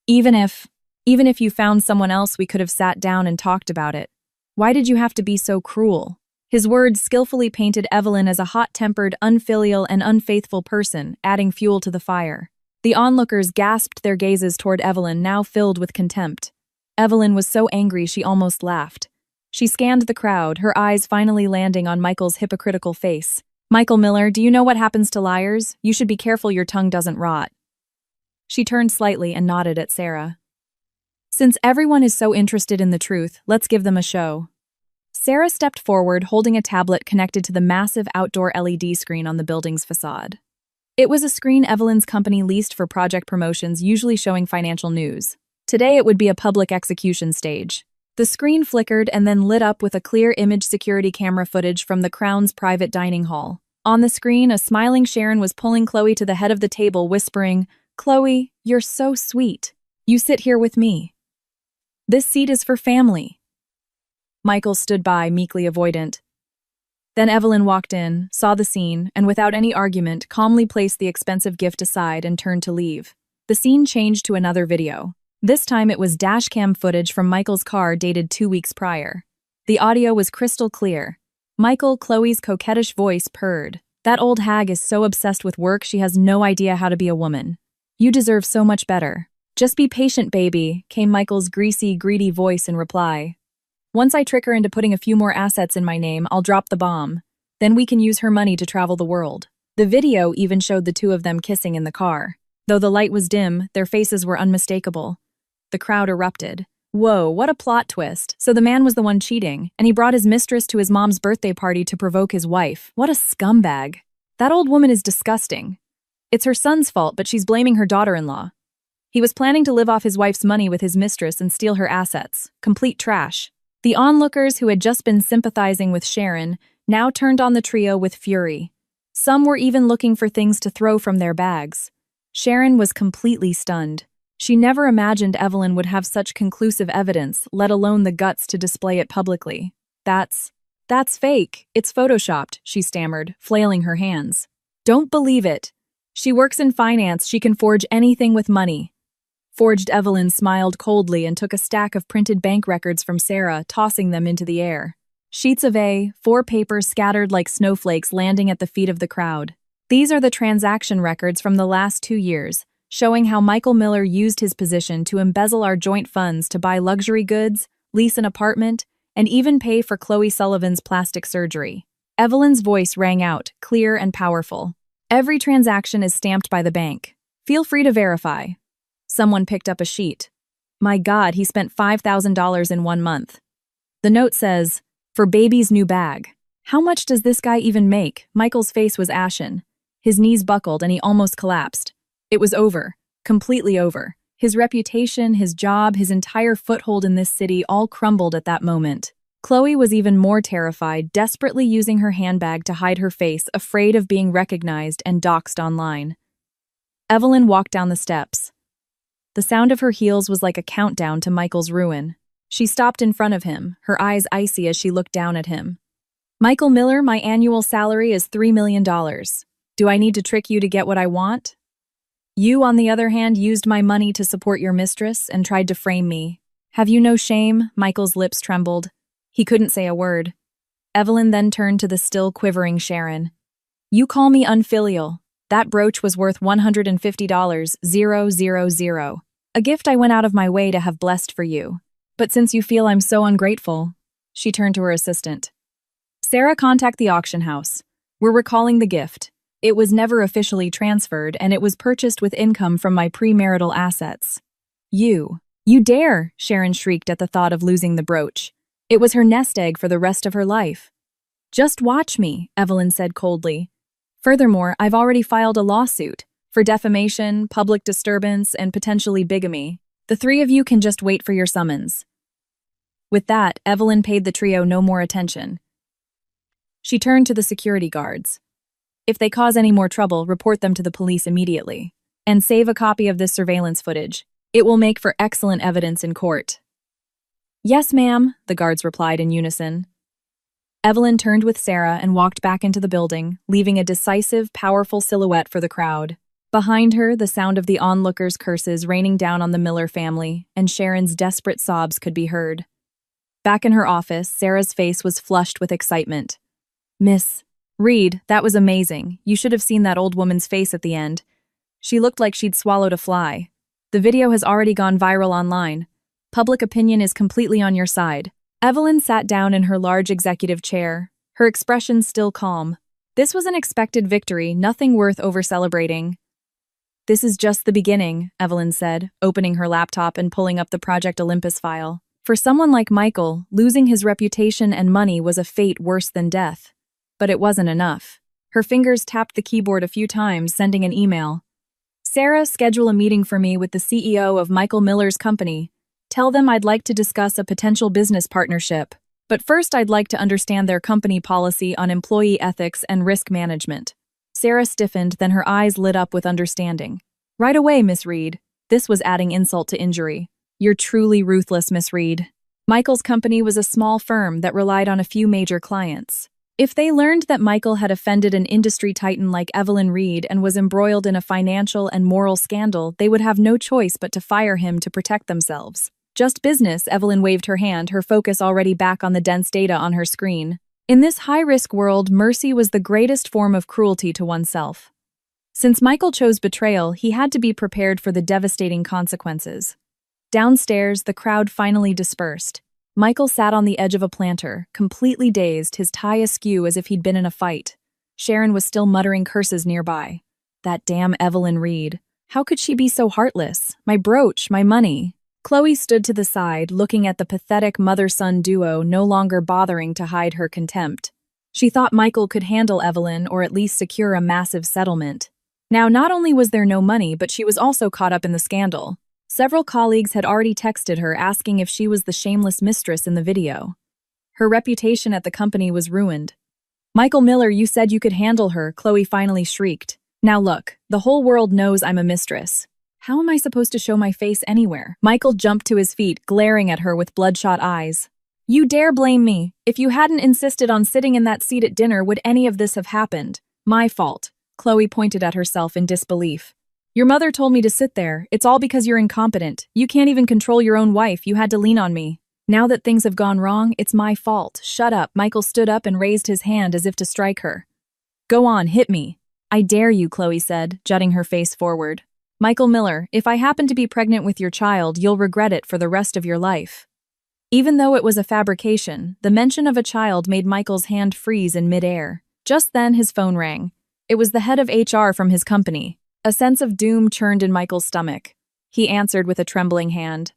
Even if you found someone else, we could have sat down and talked about it. Why did you have to be so cruel? His words skillfully painted Evelyn as a hot-tempered, unfilial, and unfaithful person, adding fuel to the fire. The onlookers gasped their gazes toward Evelyn, now filled with contempt. Evelyn was so angry she almost laughed. She scanned the crowd, her eyes finally landing on Michael's hypocritical face. Michael Miller, do you know what happens to liars? You should be careful your tongue doesn't rot. She turned slightly and nodded at Sarah. Since everyone is so interested in the truth, let's give them a show. Sarah stepped forward, holding a tablet connected to the massive outdoor LED screen on the building's facade. It was a screen Evelyn's company leased for project promotions, usually showing financial news. Today it would be a public execution stage. The screen flickered and then lit up with a clear image security camera footage from the Crown's private dining hall. On the screen, a smiling Sharon was pulling Chloe to the head of the table, whispering, "Chloe, you're so sweet. You sit here with me. This seat is for family." Michael stood by, meekly avoidant. Then Evelyn walked in, saw the scene, and without any argument, calmly placed the expensive gift aside and turned to leave. The scene changed to another video. This time it was dashcam footage from Michael's car dated 2 weeks prior. The audio was crystal clear. Michael, Chloe's coquettish voice purred. "That old hag is so obsessed with work she has no idea how to be a woman. You deserve so much better. Just be patient, baby," came Michael's greasy, greedy voice in reply. "Once I trick her into putting a few more assets in my name, I'll drop the bomb. Then we can use her money to travel the world." The video even showed the 2 of them kissing in the car. Though the light was dim, their faces were unmistakable. The crowd erupted. Whoa, what a plot twist. So the man was the one cheating, and he brought his mistress to his mom's birthday party to provoke his wife. What a scumbag. That old woman is disgusting. It's her son's fault, but she's blaming her daughter-in-law. He was planning to live off his wife's money with his mistress and steal her assets. Complete trash. The onlookers who had just been sympathizing with Sharon now turned on the trio with fury. Some were even looking for things to throw from their bags. Sharon was completely stunned. She never imagined Evelyn would have such conclusive evidence, let alone the guts to display it publicly. That's fake. It's photoshopped, she stammered, flailing her hands. Don't believe it. She works in finance. She can forge anything with money. Forged Evelyn smiled coldly and took a stack of printed bank records from Sarah, tossing them into the air. Sheets of A4 paper scattered like snowflakes landing at the feet of the crowd. These are the transaction records from the last 2 years, showing how Michael Miller used his position to embezzle our joint funds to buy luxury goods, lease an apartment, and even pay for Chloe Sullivan's plastic surgery. Evelyn's voice rang out, clear and powerful. Every transaction is stamped by the bank. Feel free to verify. Someone picked up a sheet. My God, he spent $5,000 in 1 month. The note says, for baby's new bag. How much does this guy even make? Michael's face was ashen. His knees buckled and he almost collapsed. It was over. Completely over. His reputation, his job, his entire foothold in this city all crumbled at that moment. Chloe was even more terrified, desperately using her handbag to hide her face, afraid of being recognized and doxxed online. Evelyn walked down the steps. The sound of her heels was like a countdown to Michael's ruin. She stopped in front of him, her eyes icy as she looked down at him. Michael Miller, my annual salary is $3 million. Do I need to trick you to get what I want? You, on the other hand, used my money to support your mistress and tried to frame me. Have you no shame? Michael's lips trembled. He couldn't say a word. Evelyn then turned to the still quivering Sharon. You call me unfilial. That brooch was worth $150,000. A gift I went out of my way to have blessed for you. But since you feel I'm so ungrateful, she turned to her assistant. Sarah, contact the auction house. We're recalling the gift. It was never officially transferred, and it was purchased with income from my premarital assets. You dare, Sharon shrieked at the thought of losing the brooch. It was her nest egg for the rest of her life. Just watch me, Evelyn said coldly. Furthermore, I've already filed a lawsuit for defamation, public disturbance, and potentially bigamy. The 3 of you can just wait for your summons. With that, Evelyn paid the trio no more attention. She turned to the security guards. If they cause any more trouble, report them to the police immediately. And save a copy of this surveillance footage. It will make for excellent evidence in court. Yes, ma'am, the guards replied in unison. Evelyn turned with Sarah and walked back into the building, leaving a decisive, powerful silhouette for the crowd. Behind her, the sound of the onlookers' curses raining down on the Miller family, and Sharon's desperate sobs could be heard. Back in her office, Sarah's face was flushed with excitement. Miss Reed, that was amazing. You should have seen that old woman's face at the end. She looked like she'd swallowed a fly. The video has already gone viral online. Public opinion is completely on your side. Evelyn sat down in her large executive chair, her expression still calm. This was an expected victory, nothing worth over-celebrating. This is just the beginning, Evelyn said, opening her laptop and pulling up the Project Olympus file. For someone like Michael, losing his reputation and money was a fate worse than death. But it wasn't enough. Her fingers tapped the keyboard a few times, sending an email. Sarah, schedule a meeting for me with the CEO of Michael Miller's company. Tell them I'd like to discuss a potential business partnership. But first I'd like to understand their company policy on employee ethics and risk management. Sarah stiffened, then her eyes lit up with understanding. Right away, Miss Reed. This was adding insult to injury. You're truly ruthless, Miss Reed. Michael's company was a small firm that relied on a few major clients. If they learned that Michael had offended an industry titan like Evelyn Reed and was embroiled in a financial and moral scandal, they would have no choice but to fire him to protect themselves. Just business, Evelyn waved her hand, her focus already back on the dense data on her screen. In this high-risk world, mercy was the greatest form of cruelty to oneself. Since Michael chose betrayal, he had to be prepared for the devastating consequences. Downstairs, the crowd finally dispersed. Michael sat on the edge of a planter, completely dazed, his tie askew as if he'd been in a fight. Sharon was still muttering curses nearby. That damn Evelyn Reed. How could she be so heartless? My brooch, my money. Chloe stood to the side, looking at the pathetic mother-son duo, no longer bothering to hide her contempt. She thought Michael could handle Evelyn or at least secure a massive settlement. Now, not only was there no money, but she was also caught up in the scandal. Several colleagues had already texted her asking if she was the shameless mistress in the video. Her reputation at the company was ruined. "Michael Miller, you said you could handle her," Chloe finally shrieked. "Now look, the whole world knows I'm a mistress. How am I supposed to show my face anywhere?" Michael jumped to his feet, glaring at her with bloodshot eyes. "You dare blame me? If you hadn't insisted on sitting in that seat at dinner, would any of this have happened? My fault." Chloe pointed at herself in disbelief. "Your mother told me to sit there. It's all because you're incompetent. You can't even control your own wife. You had to lean on me. Now that things have gone wrong, it's my fault. Shut up." Michael stood up and raised his hand as if to strike her. "Go on, hit me." "I dare you," Chloe said, jutting her face forward. "Michael Miller, if I happen to be pregnant with your child, you'll regret it for the rest of your life." Even though it was a fabrication, the mention of a child made Michael's hand freeze in midair. Just then his phone rang. It was the head of HR from his company. A sense of doom churned in Michael's stomach. He answered with a trembling hand.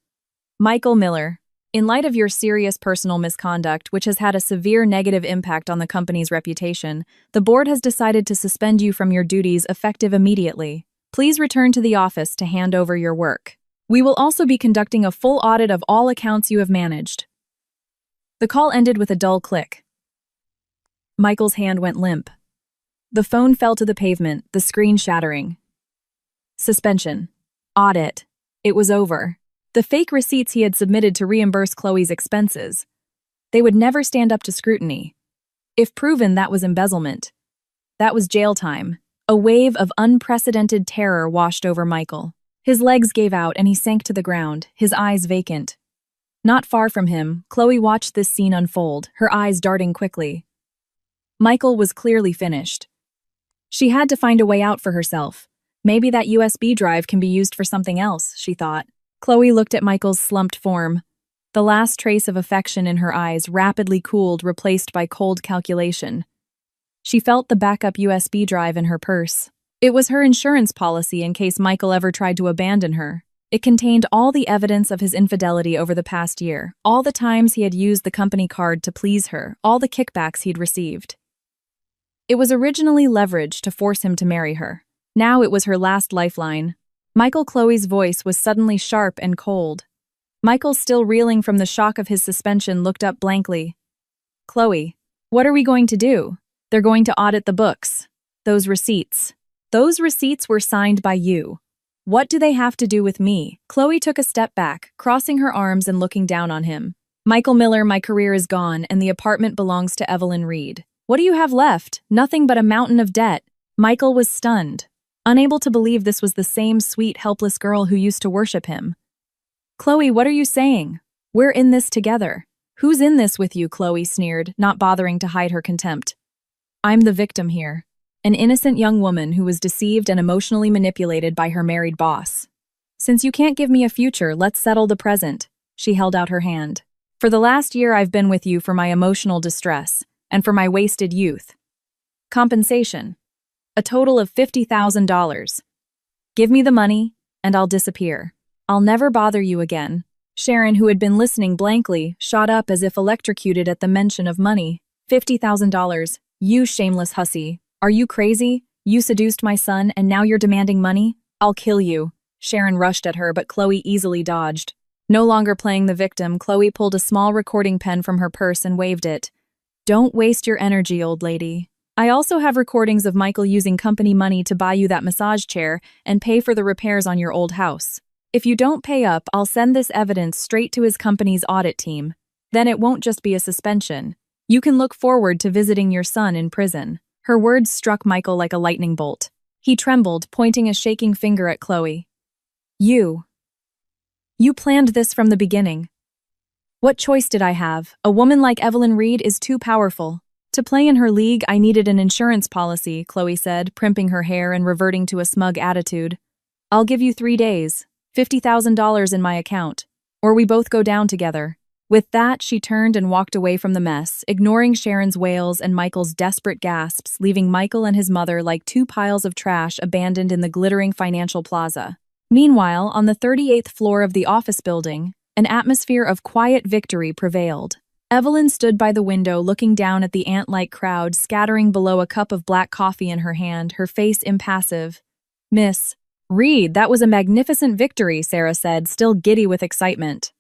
"Michael Miller, in light of your serious personal misconduct, which has had a severe negative impact on the company's reputation, the board has decided to suspend you from your duties effective immediately. Please return to the office to hand over your work. We will also be conducting a full audit of all accounts you have managed." The call ended with a dull click. Michael's hand went limp. The phone fell to the pavement, the screen shattering. Suspension. Audit. It was over. The fake receipts he had submitted to reimburse Chloe's expenses. They would never stand up to scrutiny. If proven, that was embezzlement. That was jail time. A wave of unprecedented terror washed over Michael. His legs gave out and he sank to the ground, his eyes vacant. Not far from him, Chloe watched this scene unfold, her eyes darting quickly. Michael was clearly finished. She had to find a way out for herself. Maybe that USB drive can be used for something else, she thought. Chloe looked at Michael's slumped form. The last trace of affection in her eyes rapidly cooled, replaced by cold calculation. She felt the backup USB drive in her purse. It was her insurance policy in case Michael ever tried to abandon her. It contained all the evidence of his infidelity over the past year, all the times he had used the company card to please her, all the kickbacks he'd received. It was originally leveraged to force him to marry her. Now it was her last lifeline. Chloe's voice was suddenly sharp and cold. Michael, still reeling from the shock of his suspension, looked up blankly. "Chloe, what are we going to do?" "They're going to audit the books. Those receipts. Those receipts were signed by you. What do they have to do with me?" Chloe took a step back, crossing her arms and looking down on him. "Michael Miller, my career is gone, and the apartment belongs to Evelyn Reed. What do you have left? Nothing but a mountain of debt." Michael was stunned, unable to believe this was the same sweet, helpless girl who used to worship him. "Chloe, what are you saying? We're in this together." "Who's in this with you?" Chloe sneered, not bothering to hide her contempt. "I'm the victim here. An innocent young woman who was deceived and emotionally manipulated by her married boss. Since you can't give me a future, let's settle the present." She held out her hand. "For the last year I've been with you for my emotional distress, and for my wasted youth. Compensation. A total of $50,000. Give me the money, and I'll disappear. I'll never bother you again." Sharon, who had been listening blankly, shot up as if electrocuted at the mention of money. $50,000. "You shameless hussy. Are you crazy? You seduced my son, and now you're demanding money? I'll kill you." Sharon rushed at her, but Chloe easily dodged. No longer playing the victim, Chloe pulled a small recording pen from her purse and waved it. "Don't waste your energy, old lady. I also have recordings of Michael using company money to buy you that massage chair and pay for the repairs on your old house. If you don't pay up, I'll send this evidence straight to his company's audit team. Then it won't just be a suspension. You can look forward to visiting your son in prison." Her words struck Michael like a lightning bolt. He trembled, pointing a shaking finger at Chloe. You planned this from the beginning." "What choice did I have? A woman like Evelyn Reed is too powerful. To play in her league, I needed an insurance policy," Chloe said, primping her hair and reverting to a smug attitude. "I'll give you 3 days, $50,000 in my account, or we both go down together." With that, she turned and walked away from the mess, ignoring Sharon's wails and Michael's desperate gasps, leaving Michael and his mother like 2 piles of trash abandoned in the glittering financial plaza. Meanwhile, on the 38th floor of the office building, an atmosphere of quiet victory prevailed. Evelyn stood by the window looking down at the ant-like crowd scattering below, a cup of black coffee in her hand, her face impassive. "Miss, Reed, that was a magnificent victory, Sarah said, still giddy with excitement.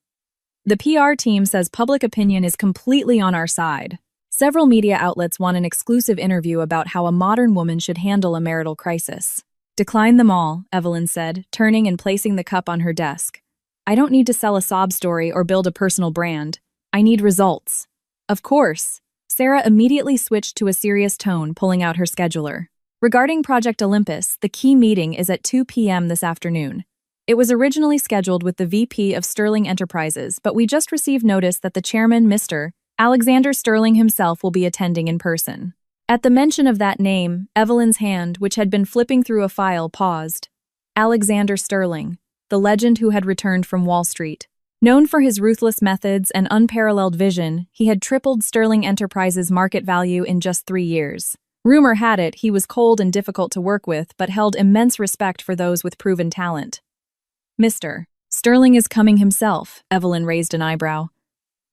The PR team says public opinion is completely on our side. Several media outlets want an exclusive interview about how a modern woman should handle a marital crisis. Decline them all, Evelyn said, turning and placing the cup on her desk. I don't need to sell a sob story or build a personal brand. I need results. Of course. Sarah immediately switched to a serious tone, pulling out her scheduler. Regarding Project Olympus, the key meeting is at 2 p.m. this afternoon. It was originally scheduled with the VP of Sterling Enterprises, but we just received notice that the chairman, Mr. Alexander Sterling himself, will be attending in person. At the mention of that name, Evelyn's hand, which had been flipping through a file, paused. Alexander Sterling, the legend who had returned from Wall Street. Known for his ruthless methods and unparalleled vision, he had tripled Sterling Enterprises' market value in just 3 years. Rumor had it he was cold and difficult to work with, but held immense respect for those with proven talent. Mr. Sterling is coming himself, Evelyn raised an eyebrow.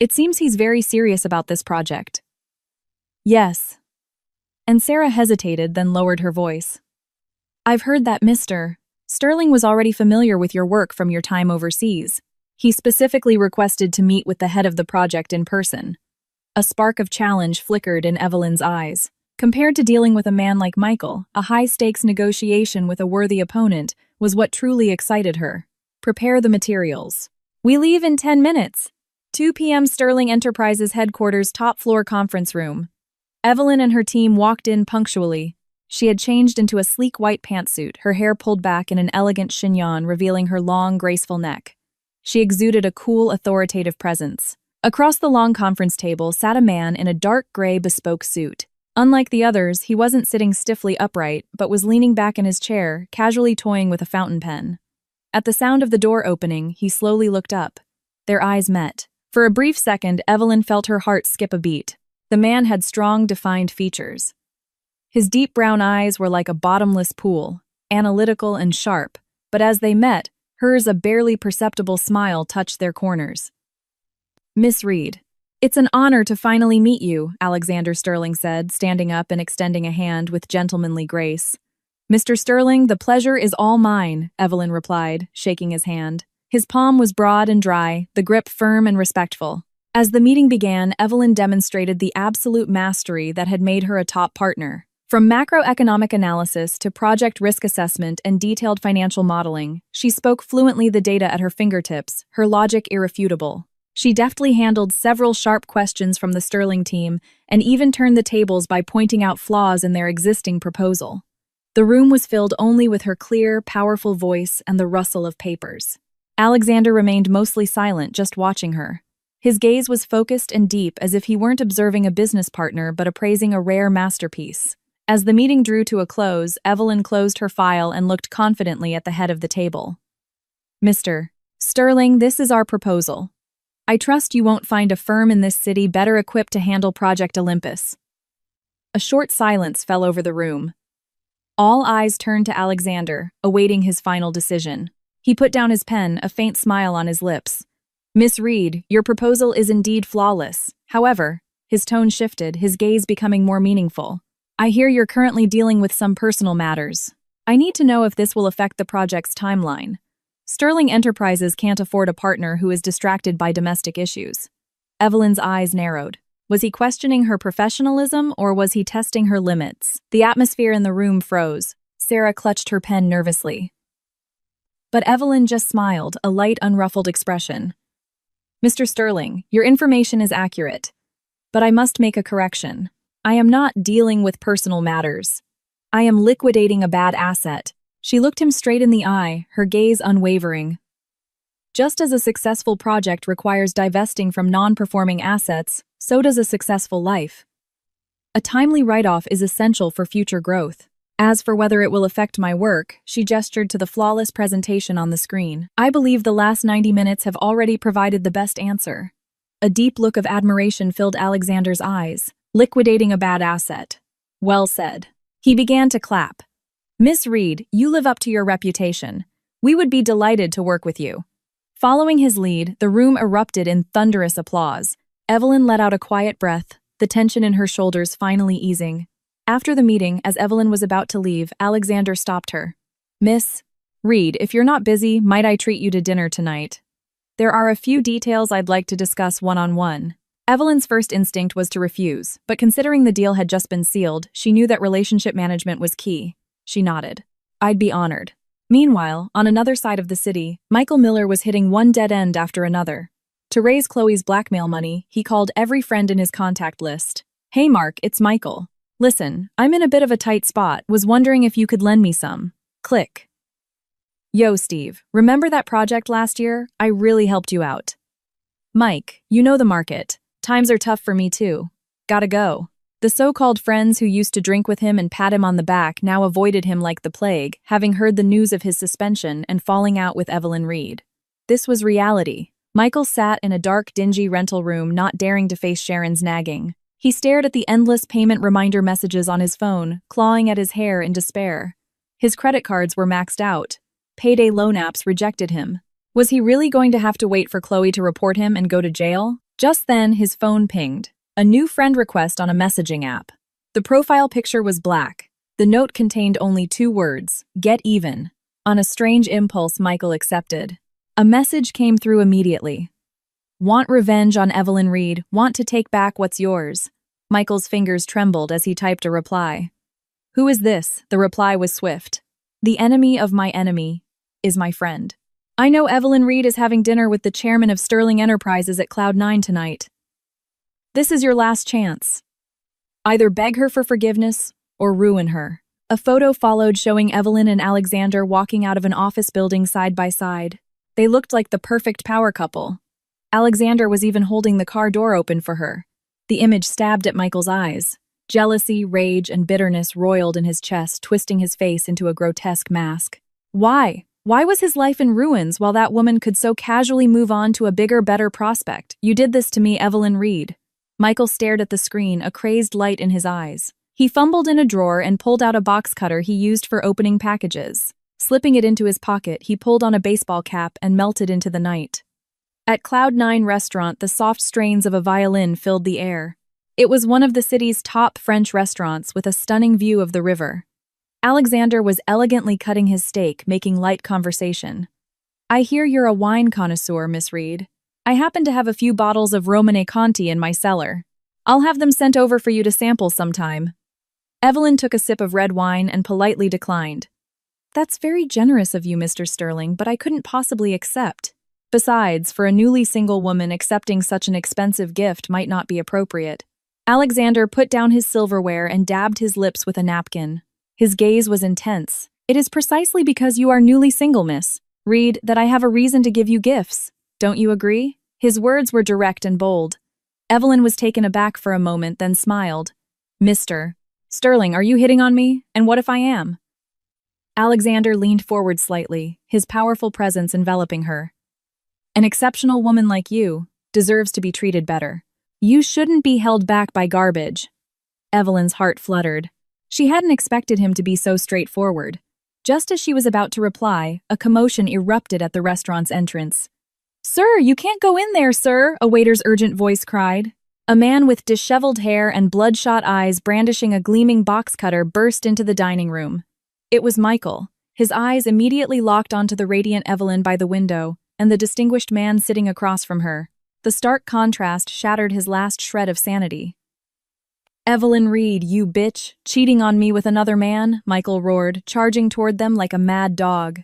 It seems he's very serious about this project. Yes. And Sarah hesitated, then lowered her voice. I've heard that Mr. Sterling was already familiar with your work from your time overseas. He specifically requested to meet with the head of the project in person. A spark of challenge flickered in Evelyn's eyes. Compared to dealing with a man like Michael, a high-stakes negotiation with a worthy opponent was what truly excited her. Prepare the materials. We leave in 10 minutes. 2 p.m. Sterling Enterprises headquarters top-floor conference room. Evelyn and her team walked in punctually. She had changed into a sleek white pantsuit, her hair pulled back in an elegant chignon revealing her long, graceful neck. She exuded a cool, authoritative presence. Across the long conference table sat a man in a dark gray bespoke suit. Unlike the others, he wasn't sitting stiffly upright, but was leaning back in his chair, casually toying with a fountain pen. At the sound of the door opening, he slowly looked up. Their eyes met. For a brief second, Evelyn felt her heart skip a beat. The man had strong, defined features. His deep brown eyes were like a bottomless pool, analytical and sharp, but as they met, hers a barely perceptible smile touched their corners. Miss Reed. It's an honor to finally meet you, Alexander Sterling said, standing up and extending a hand with gentlemanly grace. Mr. Sterling, the pleasure is all mine, Evelyn replied, shaking his hand. His palm was broad and dry, the grip firm and respectful. As the meeting began, Evelyn demonstrated the absolute mastery that had made her a top partner. From macroeconomic analysis to project risk assessment and detailed financial modeling, she spoke fluently the data at her fingertips, her logic irrefutable. She deftly handled several sharp questions from the Sterling team and even turned the tables by pointing out flaws in their existing proposal. The room was filled only with her clear, powerful voice and the rustle of papers. Alexander remained mostly silent, just watching her. His gaze was focused and deep, as if he weren't observing a business partner but appraising a rare masterpiece. As the meeting drew to a close, Evelyn closed her file and looked confidently at the head of the table. Mr. Sterling, this is our proposal. I trust you won't find a firm in this city better equipped to handle Project Olympus. A short silence fell over the room. All eyes turned to Alexander, awaiting his final decision. He put down his pen, a faint smile on his lips. Miss Reed, your proposal is indeed flawless. However, his tone shifted, his gaze becoming more meaningful. I hear you're currently dealing with some personal matters. I need to know if this will affect the project's timeline. Sterling Enterprises can't afford a partner who is distracted by domestic issues. Evelyn's eyes narrowed. Was he questioning her professionalism, or was he testing her limits? The atmosphere in the room froze. Sarah clutched her pen nervously. But Evelyn just smiled, a light, unruffled expression. Mr. Sterling, your information is accurate. But I must make a correction. I am not dealing with personal matters. I am liquidating a bad asset. She looked him straight in the eye, her gaze unwavering. Just as a successful project requires divesting from non-performing assets, so does a successful life. A timely write-off is essential for future growth. As for whether it will affect my work, she gestured to the flawless presentation on the screen. I believe the last 90 minutes have already provided the best answer. A deep look of admiration filled Alexander's eyes. Liquidating a bad asset. Well said. He began to clap. Miss Reed, you live up to your reputation. We would be delighted to work with you. Following his lead, the room erupted in thunderous applause. Evelyn let out a quiet breath, the tension in her shoulders finally easing. After the meeting, as Evelyn was about to leave, Alexander stopped her. Miss Reed, if you're not busy, might I treat you to dinner tonight? There are a few details I'd like to discuss one-on-one. Evelyn's first instinct was to refuse, but considering the deal had just been sealed, she knew that relationship management was key. She nodded. I'd be honored. Meanwhile, on another side of the city, Michael Miller was hitting one dead end after another. To raise Chloe's blackmail money, he called every friend in his contact list. Hey Mark, it's Michael. Listen, I'm in a bit of a tight spot, was wondering if you could lend me some. Click. Yo, Steve, remember that project last year? I really helped you out. Mike, you know the market. Times are tough for me too. Gotta go. The so-called friends who used to drink with him and pat him on the back now avoided him like the plague, having heard the news of his suspension and falling out with Evelyn Reed. This was reality. Michael sat in a dark, dingy rental room, not daring to face Sharon's nagging. He stared at the endless payment reminder messages on his phone, clawing at his hair in despair. His credit cards were maxed out. Payday loan apps rejected him. Was he really going to have to wait for Chloe to report him and go to jail? Just then, his phone pinged. A new friend request on a messaging app. The profile picture was black. The note contained only 2 words, get even. On a strange impulse, Michael accepted. A message came through immediately. Want revenge on Evelyn Reed, want to take back what's yours. Michael's fingers trembled as he typed a reply. Who is this? The reply was swift. The enemy of my enemy is my friend. I know Evelyn Reed is having dinner with the chairman of Sterling Enterprises at Cloud9 tonight. This is your last chance. Either beg her for forgiveness or ruin her. A photo followed showing Evelyn and Alexander walking out of an office building side by side. They looked like the perfect power couple. Alexander was even holding the car door open for her. The image stabbed at Michael's eyes. Jealousy, rage, and bitterness roiled in his chest, twisting his face into a grotesque mask. Why? Why was his life in ruins while that woman could so casually move on to a bigger, better prospect? You did this to me, Evelyn Reed. Michael stared at the screen, a crazed light in his eyes. He fumbled in a drawer and pulled out a box cutter he used for opening packages. Slipping it into his pocket, he pulled on a baseball cap and melted into the night. At Cloud9 restaurant, the soft strains of a violin filled the air. It was one of the city's top French restaurants with a stunning view of the river. Alexander was elegantly cutting his steak, making light conversation. I hear you're a wine connoisseur, Miss Reed. I happen to have a few bottles of Romane Conti in my cellar. I'll have them sent over for you to sample sometime. Evelyn took a sip of red wine and politely declined. That's very generous of you, Mr. Sterling, but I couldn't possibly accept. Besides, for a newly single woman, accepting such an expensive gift might not be appropriate. Alexander put down his silverware and dabbed his lips with a napkin. His gaze was intense. It is precisely because you are newly single, Miss Reed, that I have a reason to give you gifts. Don't you agree? His words were direct and bold. Evelyn was taken aback for a moment, then smiled. Mr. Sterling, are you hitting on me? And what if I am? Alexander leaned forward slightly, his powerful presence enveloping her. An exceptional woman like you deserves to be treated better. You shouldn't be held back by garbage. Evelyn's heart fluttered. She hadn't expected him to be so straightforward. Just as she was about to reply, a commotion erupted at the restaurant's entrance. Sir, you can't go in there, sir, a waiter's urgent voice cried. A man with disheveled hair and bloodshot eyes brandishing a gleaming box cutter burst into the dining room. It was Michael. His eyes immediately locked onto the radiant Evelyn by the window and the distinguished man sitting across from her. The stark contrast shattered his last shred of sanity. Evelyn Reed, you bitch, cheating on me with another man, Michael roared, charging toward them like a mad dog.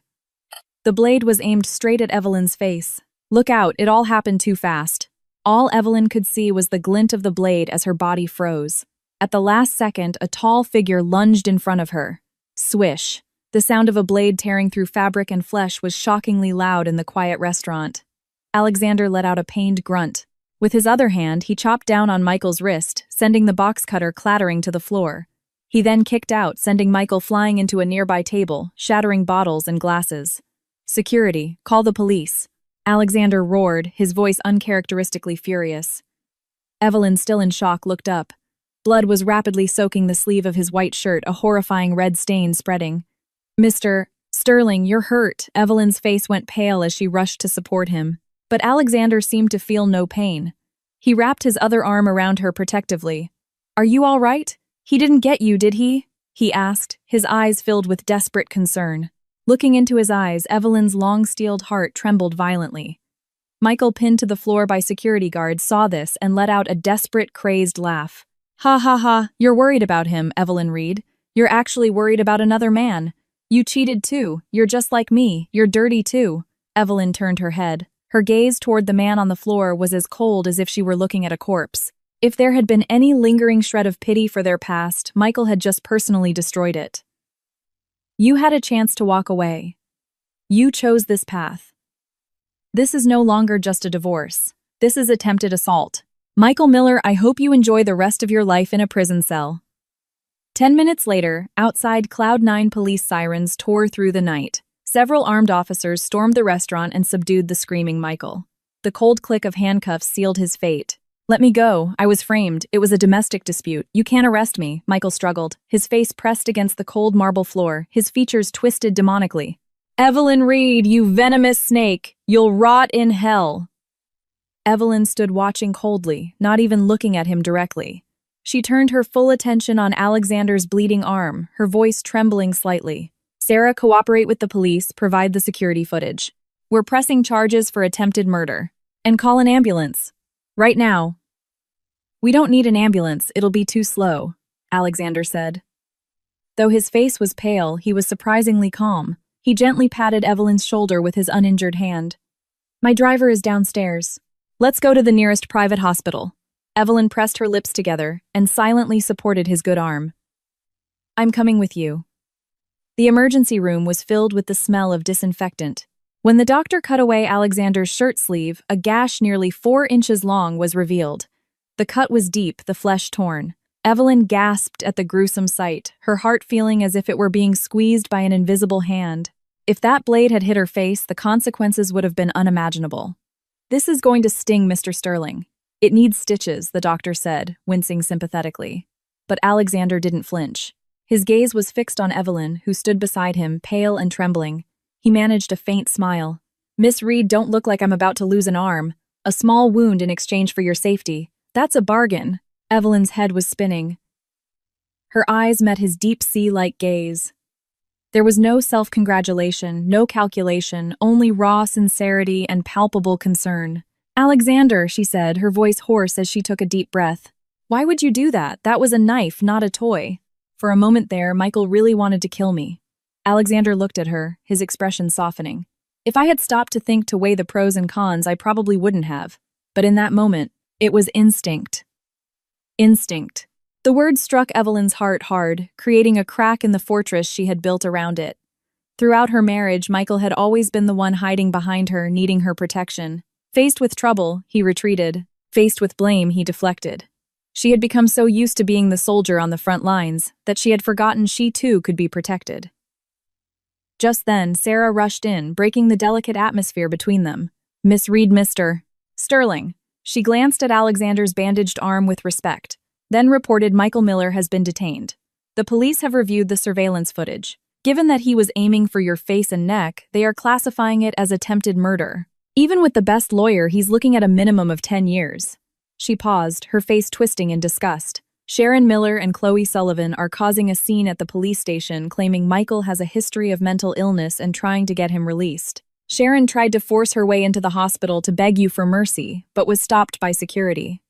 The blade was aimed straight at Evelyn's face. Look out, it all happened too fast. All Evelyn could see was the glint of the blade as her body froze. At the last second, a tall figure lunged in front of her. Swish. The sound of a blade tearing through fabric and flesh was shockingly loud in the quiet restaurant. Alexander let out a pained grunt. With his other hand, he chopped down on Michael's wrist, sending the box cutter clattering to the floor. He then kicked out, sending Michael flying into a nearby table, shattering bottles and glasses. Security, call the police. Alexander roared, his voice uncharacteristically furious. Evelyn, still in shock, looked up. Blood was rapidly soaking the sleeve of his white shirt, a horrifying red stain spreading. Mr. Sterling, you're hurt. Evelyn's face went pale as she rushed to support him. But Alexander seemed to feel no pain. He wrapped his other arm around her protectively. Are you all right? He didn't get you, did he? He asked, his eyes filled with desperate concern. Looking into his eyes, Evelyn's long-steeled heart trembled violently. Michael, pinned to the floor by security guards, saw this and let out a desperate, crazed laugh. Ha ha ha, you're worried about him, Evelyn Reed. You're actually worried about another man. You cheated too. You're just like me. You're dirty too. Evelyn turned her head. Her gaze toward the man on the floor was as cold as if she were looking at a corpse. If there had been any lingering shred of pity for their past, Michael had just personally destroyed it. You had a chance to walk away. You chose this path. This is no longer just a divorce. This is attempted assault. Michael Miller, I hope you enjoy the rest of your life in a prison cell. 10 minutes later, outside, Cloud9 police sirens tore through the night. Several armed officers stormed the restaurant and subdued the screaming Michael. The cold click of handcuffs sealed his fate. Let me go. I was framed. It was a domestic dispute. You can't arrest me, Michael struggled, his face pressed against the cold marble floor, his features twisted demonically. Evelyn Reed, you venomous snake! You'll rot in hell! Evelyn stood watching coldly, not even looking at him directly. She turned her full attention on Alexander's bleeding arm, her voice trembling slightly. Sarah, cooperate with the police, provide the security footage. We're pressing charges for attempted murder. And call an ambulance. Right now. We don't need an ambulance, it'll be too slow, Alexander said. Though his face was pale, he was surprisingly calm. He gently patted Evelyn's shoulder with his uninjured hand. My driver is downstairs. Let's go to the nearest private hospital. Evelyn pressed her lips together and silently supported his good arm. I'm coming with you. The emergency room was filled with the smell of disinfectant. When the doctor cut away Alexander's shirt sleeve, a gash nearly 4 inches long was revealed. The cut was deep, the flesh torn. Evelyn gasped at the gruesome sight, her heart feeling as if it were being squeezed by an invisible hand. If that blade had hit her face, the consequences would have been unimaginable. This is going to sting, Mr. Sterling. It needs stitches, the doctor said, wincing sympathetically. But Alexander didn't flinch. His gaze was fixed on Evelyn, who stood beside him, pale and trembling. He managed a faint smile. Miss Reed, don't look like I'm about to lose an arm. A small wound in exchange for your safety. That's a bargain. Evelyn's head was spinning. Her eyes met his deep sea-like gaze. There was no self-congratulation, no calculation, only raw sincerity and palpable concern. Alexander, she said, her voice hoarse as she took a deep breath. Why would you do that? That was a knife, not a toy. For a moment there, Michael really wanted to kill me. Alexander looked at her, his expression softening. If I had stopped to think to weigh the pros and cons, I probably wouldn't have. But in that moment, it was instinct. Instinct. The word struck Evelyn's heart hard, creating a crack in the fortress she had built around it. Throughout her marriage, Michael had always been the one hiding behind her, needing her protection. Faced with trouble, he retreated. Faced with blame, he deflected. She had become so used to being the soldier on the front lines that she had forgotten she too could be protected. Just then, Sarah rushed in, breaking the delicate atmosphere between them. Miss Reed, Mr. Sterling. She glanced at Alexander's bandaged arm with respect, then reported Michael Miller has been detained. The police have reviewed the surveillance footage. Given that he was aiming for your face and neck, they are classifying it as attempted murder. Even with the best lawyer, he's looking at a minimum of 10 years. She paused, her face twisting in disgust. Sharon Miller and Chloe Sullivan are causing a scene at the police station, claiming Michael has a history of mental illness and trying to get him released. Sharon tried to force her way into the hospital to beg you for mercy, but was stopped by security.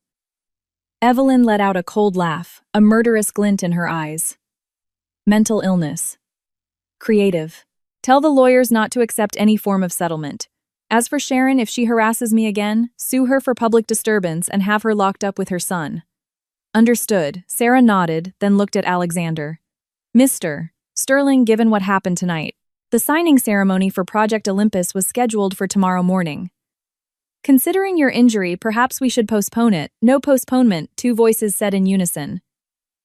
Evelyn let out a cold laugh, a murderous glint in her eyes. Mental illness. Creative. Tell the lawyers not to accept any form of settlement. As for Sharon, if she harasses me again, sue her for public disturbance and have her locked up with her son. Understood. Sarah nodded, then looked at Alexander. Mr. Sterling, given what happened tonight, the signing ceremony for Project Olympus was scheduled for tomorrow morning. Considering your injury, perhaps we should postpone it. No postponement, 2 voices said in unison.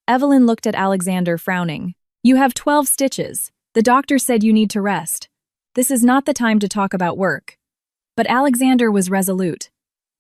Evelyn looked at Alexander, frowning. You have 12 stitches. The doctor said you need to rest. This is not the time to talk about work. But Alexander was resolute.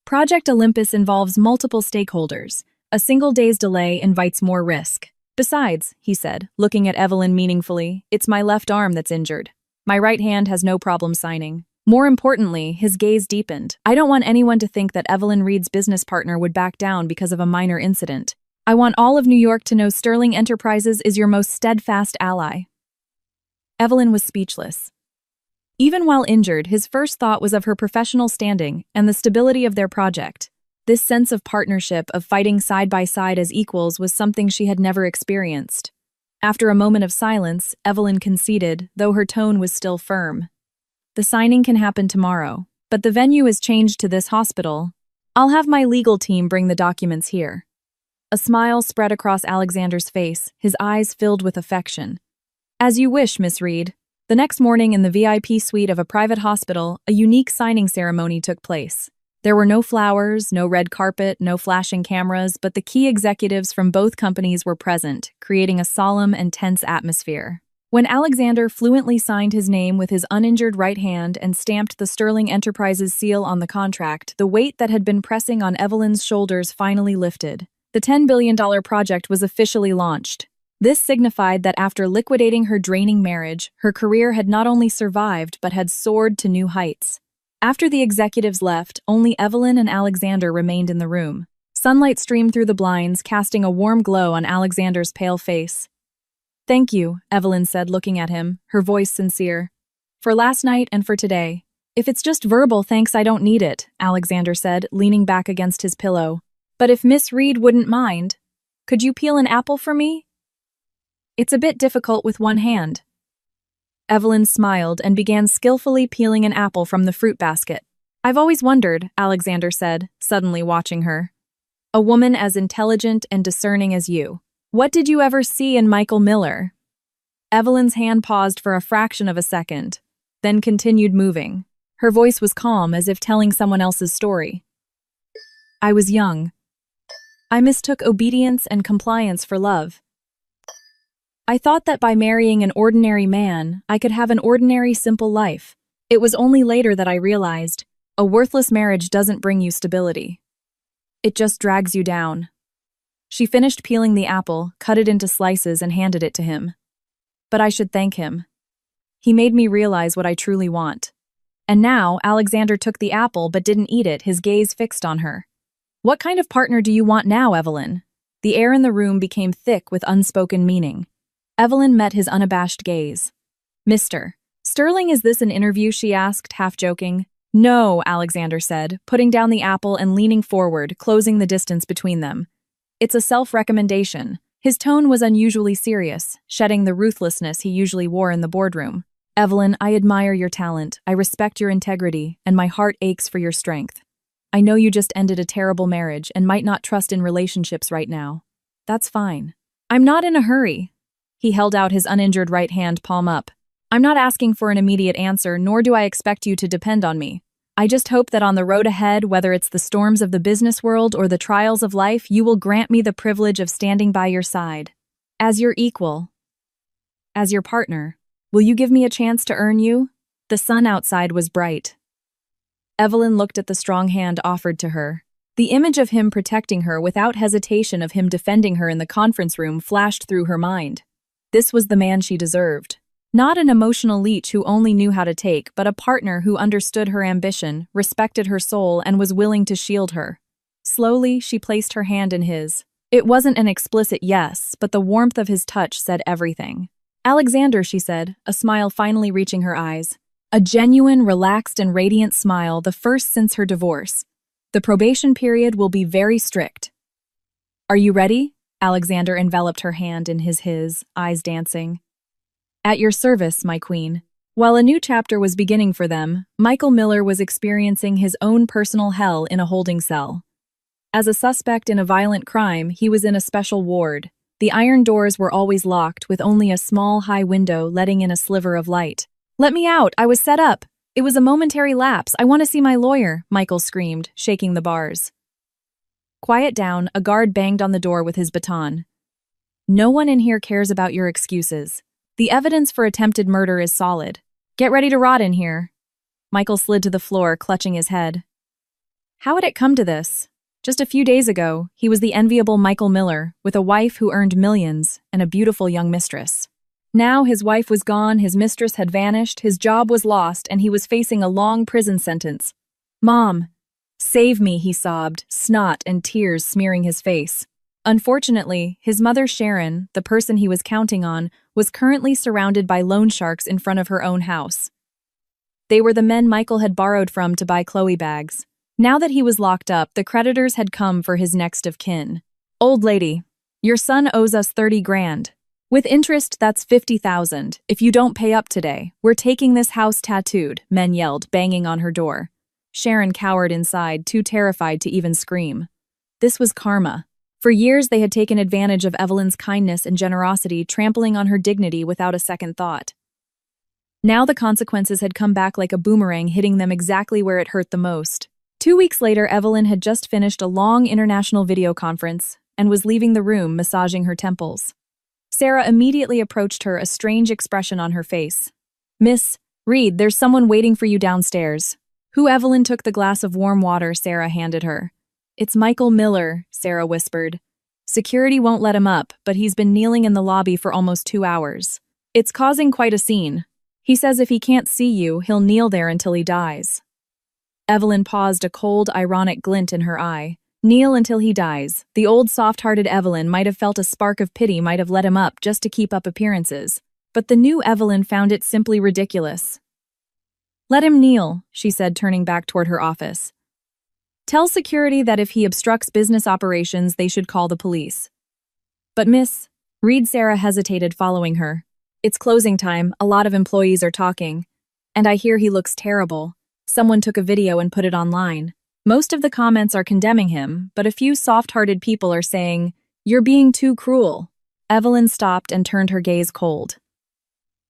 Project Olympus involves multiple stakeholders. A single day's delay invites more risk. Besides, he said, looking at Evelyn meaningfully, it's my left arm that's injured. My right hand has no problem signing. More importantly, his gaze deepened. I don't want anyone to think that Evelyn Reed's business partner would back down because of a minor incident. I want all of New York to know Sterling Enterprises is your most steadfast ally. Evelyn was speechless. Even while injured, his first thought was of her professional standing and the stability of their project. This sense of partnership, of fighting side by side as equals, was something she had never experienced. After a moment of silence, Evelyn conceded, though her tone was still firm. The signing can happen tomorrow, but the venue is changed to this hospital. I'll have my legal team bring the documents here. A smile spread across Alexander's face, his eyes filled with affection. As you wish, Miss Reed. The next morning in the VIP suite of a private hospital, a unique signing ceremony took place. There were no flowers, no red carpet, no flashing cameras, but the key executives from both companies were present, creating a solemn and tense atmosphere. When Alexander fluently signed his name with his uninjured right hand and stamped the Sterling Enterprises seal on the contract, the weight that had been pressing on Evelyn's shoulders finally lifted. The $10 billion project was officially launched. This signified that after liquidating her draining marriage, her career had not only survived but had soared to new heights. After the executives left, only Evelyn and Alexander remained in the room. Sunlight streamed through the blinds, casting a warm glow on Alexander's pale face. "Thank you," Evelyn said, looking at him, her voice sincere. "For last night and for today." "If it's just verbal thanks, I don't need it," Alexander said, leaning back against his pillow. "But if Miss Reed wouldn't mind, could you peel an apple for me? It's a bit difficult with one hand." Evelyn smiled and began skillfully peeling an apple from the fruit basket. "I've always wondered," Alexander said, suddenly watching her. "A woman as intelligent and discerning as you. What did you ever see in Michael Miller?" Evelyn's hand paused for a fraction of a second, then continued moving. Her voice was calm, as if telling someone else's story. "I was young. I mistook obedience and compliance for love. I thought that by marrying an ordinary man, I could have an ordinary, simple life. It was only later that I realized a worthless marriage doesn't bring you stability. It just drags you down." She finished peeling the apple, cut it into slices, and handed it to him. "But I should thank him. He made me realize what I truly want." And now, Alexander took the apple but didn't eat it, his gaze fixed on her. "What kind of partner do you want now, Evelyn?" The air in the room became thick with unspoken meaning. Evelyn met his unabashed gaze. "Mr. Sterling, is this an interview?" she asked, half joking. "No," Alexander said, putting down the apple and leaning forward, closing the distance between them. "It's a self-recommendation." His tone was unusually serious, shedding the ruthlessness he usually wore in the boardroom. "Evelyn, I admire your talent, I respect your integrity, and my heart aches for your strength. I know you just ended a terrible marriage and might not trust in relationships right now. That's fine. I'm not in a hurry." He held out his uninjured right hand, palm up. "I'm not asking for an immediate answer, nor do I expect you to depend on me. I just hope that on the road ahead, whether it's the storms of the business world or the trials of life, you will grant me the privilege of standing by your side. As your equal. As your partner. Will you give me a chance to earn you?" The sun outside was bright. Evelyn looked at the strong hand offered to her. The image of him protecting her without hesitation, of him defending her in the conference room, flashed through her mind. This was the man she deserved. Not an emotional leech who only knew how to take, but a partner who understood her ambition, respected her soul, and was willing to shield her. Slowly, she placed her hand in his. It wasn't an explicit yes, but the warmth of his touch said everything. "Alexander," she said, a smile finally reaching her eyes. A genuine, relaxed, and radiant smile, the first since her divorce. "The probation period will be very strict. Are you ready?" Alexander enveloped her hand in his, eyes dancing. "At your service, my queen." While a new chapter was beginning for them, Michael Miller was experiencing his own personal hell in a holding cell. As a suspect in a violent crime, he was in a special ward. The iron doors were always locked, with only a small, high window letting in a sliver of light. "Let me out! I was set up! It was a momentary lapse. I want to see my lawyer," Michael screamed, shaking the bars. "Quiet down," a guard banged on the door with his baton. "No one in here cares about your excuses. The evidence for attempted murder is solid. Get ready to rot in here." Michael slid to the floor, clutching his head. How had it come to this? Just a few days ago, he was the enviable Michael Miller, with a wife who earned millions and a beautiful young mistress. Now his wife was gone, his mistress had vanished, his job was lost, and he was facing a long prison sentence. "Mom, save me," he sobbed, snot and tears smearing his face. Unfortunately, his mother Sharon, the person he was counting on, was currently surrounded by loan sharks in front of her own house. They were the men Michael had borrowed from to buy Chloe bags. Now that he was locked up, the creditors had come for his next of kin. "Old lady, your son owes us 30 grand. With interest, that's 50,000. If you don't pay up today, we're taking this house tattooed," men yelled, banging on her door. Sharon cowered inside, too terrified to even scream. This was karma. For years, they had taken advantage of Evelyn's kindness and generosity, trampling on her dignity without a second thought. Now the consequences had come back like a boomerang, hitting them exactly where it hurt the most. 2 weeks later, Evelyn had just finished a long international video conference and was leaving the room, massaging her temples. Sarah immediately approached her, a strange expression on her face. "Miss Reed, there's someone waiting for you downstairs." Who? Evelyn took the glass of warm water Sarah handed her. "It's Michael Miller," Sarah whispered. "Security won't let him up, but he's been kneeling in the lobby for almost 2 hours. It's causing quite a scene. He says if he can't see you, he'll kneel there until he dies." Evelyn paused, a cold, ironic glint in her eye. Kneel until he dies. The old soft-hearted Evelyn might have felt a spark of pity, might have let him up just to keep up appearances. But the new Evelyn found it simply ridiculous. "Let him kneel," she said, turning back toward her office. "Tell security that if he obstructs business operations, they should call the police." "But Miss Reed," Sarah hesitated, following her. "It's closing time, a lot of employees are talking. And I hear he looks terrible. Someone took a video and put it online. Most of the comments are condemning him, but a few soft-hearted people are saying, 'You're being too cruel.'" Evelyn stopped and turned her gaze cold.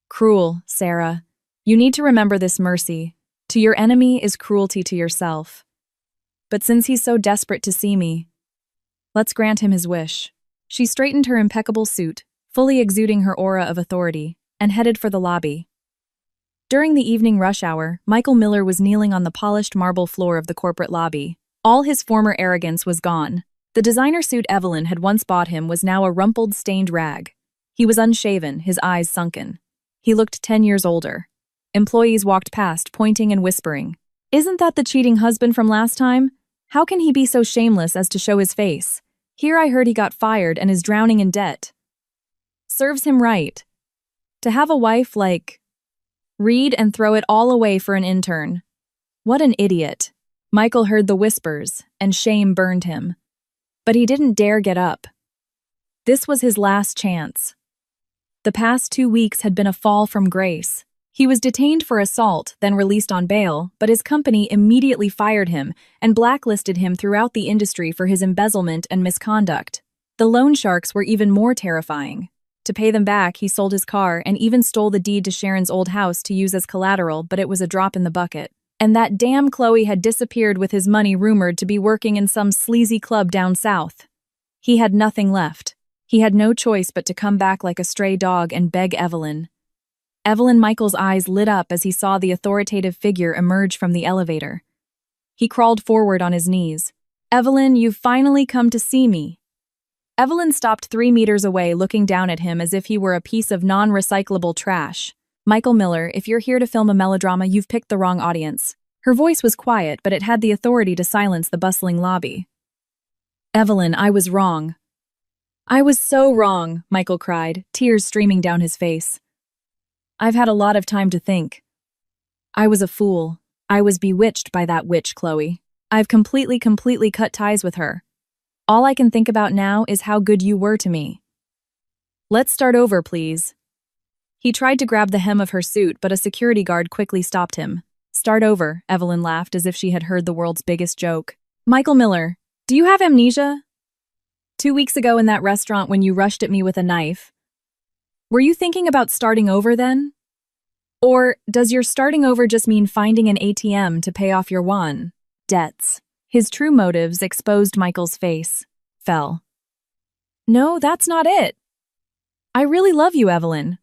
"Cruel, Sarah. You need to remember this, mercy to your enemy is cruelty to yourself. But since he's so desperate to see me, let's grant him his wish." She straightened her impeccable suit, fully exuding her aura of authority, and headed for the lobby. During the evening rush hour, Michael Miller was kneeling on the polished marble floor of the corporate lobby. All his former arrogance was gone. The designer suit Evelyn had once bought him was now a rumpled, stained rag. He was unshaven, his eyes sunken. He looked 10 years older. Employees walked past, pointing and whispering. "Isn't that the cheating husband from last time? How can he be so shameless as to show his face? Here I heard he got fired and is drowning in debt. Serves him right. To have a wife like Reed and throw it all away for an intern. What an idiot." Michael heard the whispers, and shame burned him. But he didn't dare get up. This was his last chance. The past 2 weeks had been a fall from grace. He was detained for assault, then released on bail, but his company immediately fired him and blacklisted him throughout the industry for his embezzlement and misconduct. The loan sharks were even more terrifying. To pay them back, he sold his car and even stole the deed to Sharon's old house to use as collateral, but it was a drop in the bucket. And that damn Chloe had disappeared with his money, rumored to be working in some sleazy club down south. He had nothing left. He had no choice but to come back like a stray dog and beg Evelyn. Michael's eyes lit up as he saw the authoritative figure emerge from the elevator. He crawled forward on his knees. "Evelyn, you've finally come to see me." Evelyn stopped 3 meters away, looking down at him as if he were a piece of non-recyclable trash. "Michael Miller, if you're here to film a melodrama, you've picked the wrong audience." Her voice was quiet, but it had the authority to silence the bustling lobby. "Evelyn, I was wrong." "I was so wrong," Michael cried, tears streaming down his face. "I've had a lot of time to think. I was a fool. I was bewitched by that witch, Chloe. I've completely cut ties with her. All I can think about now is how good you were to me. Let's start over, please." He tried to grab the hem of her suit, but a security guard quickly stopped him. "Start over," Evelyn laughed as if she had heard the world's biggest joke. "Michael Miller, do you have amnesia? 2 weeks ago in that restaurant when you rushed at me with a knife, were you thinking about starting over then? Or does your starting over just mean finding an ATM to pay off your debts?" His true motives, exposed Michael's face, fell. "No, that's not it. I really love you, Evelyn.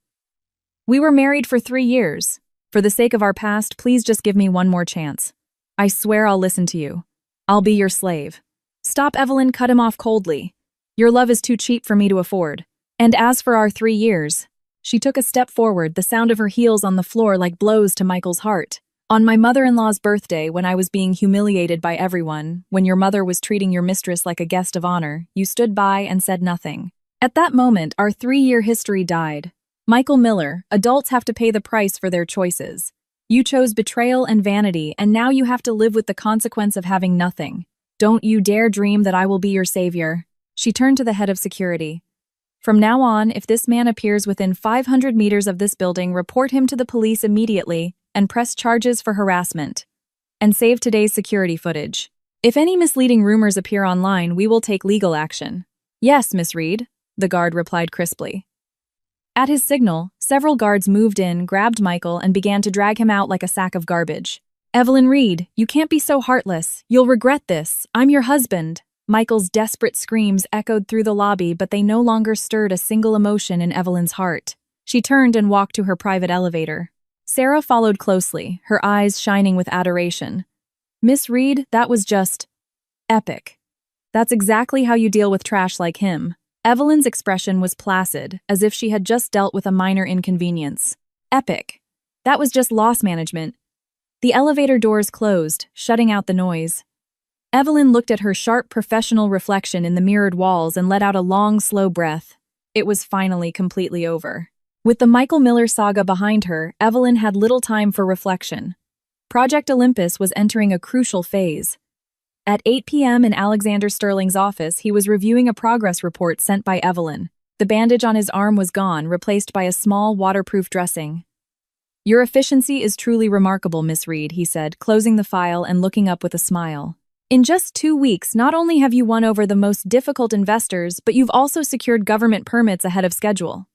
We were married for 3 years. For the sake of our past, please just give me one more chance. I swear I'll listen to you. I'll be your slave." "Stop," Evelyn cut him off coldly. "Your love is too cheap for me to afford. And as for our 3 years," she took a step forward, the sound of her heels on the floor like blows to Michael's heart. "On my mother-in-law's birthday, when I was being humiliated by everyone, when your mother was treating your mistress like a guest of honor, you stood by and said nothing. At that moment, our 3-year history died. Michael Miller, adults have to pay the price for their choices. You chose betrayal and vanity, and now you have to live with the consequence of having nothing. Don't you dare dream that I will be your savior." She turned to the head of security. "From now on, if this man appears within 500 meters of this building, report him to the police immediately and press charges for harassment. And save today's security footage. If any misleading rumors appear online, we will take legal action." "Yes, Miss Reed," the guard replied crisply. At his signal, several guards moved in, grabbed Michael, and began to drag him out like a sack of garbage. "Evelyn Reed, you can't be so heartless. You'll regret this. I'm your husband." Michael's desperate screams echoed through the lobby, but they no longer stirred a single emotion in Evelyn's heart. She turned and walked to her private elevator. Sarah followed closely, her eyes shining with adoration. "Miss Reed, that was just epic. That's exactly how you deal with trash like him." Evelyn's expression was placid, as if she had just dealt with a minor inconvenience. "Epic. That was just loss management." The elevator doors closed, shutting out the noise. Evelyn looked at her sharp professional reflection in the mirrored walls and let out a long, slow breath. It was finally completely over. With the Michael Miller saga behind her, Evelyn had little time for reflection. Project Olympus was entering a crucial phase. At 8 p.m. in Alexander Sterling's office, he was reviewing a progress report sent by Evelyn. The bandage on his arm was gone, replaced by a small, waterproof dressing. "Your efficiency is truly remarkable, Miss Reed," he said, closing the file and looking up with a smile. "In just 2 weeks, not only have you won over the most difficult investors, but you've also secured government permits ahead of schedule."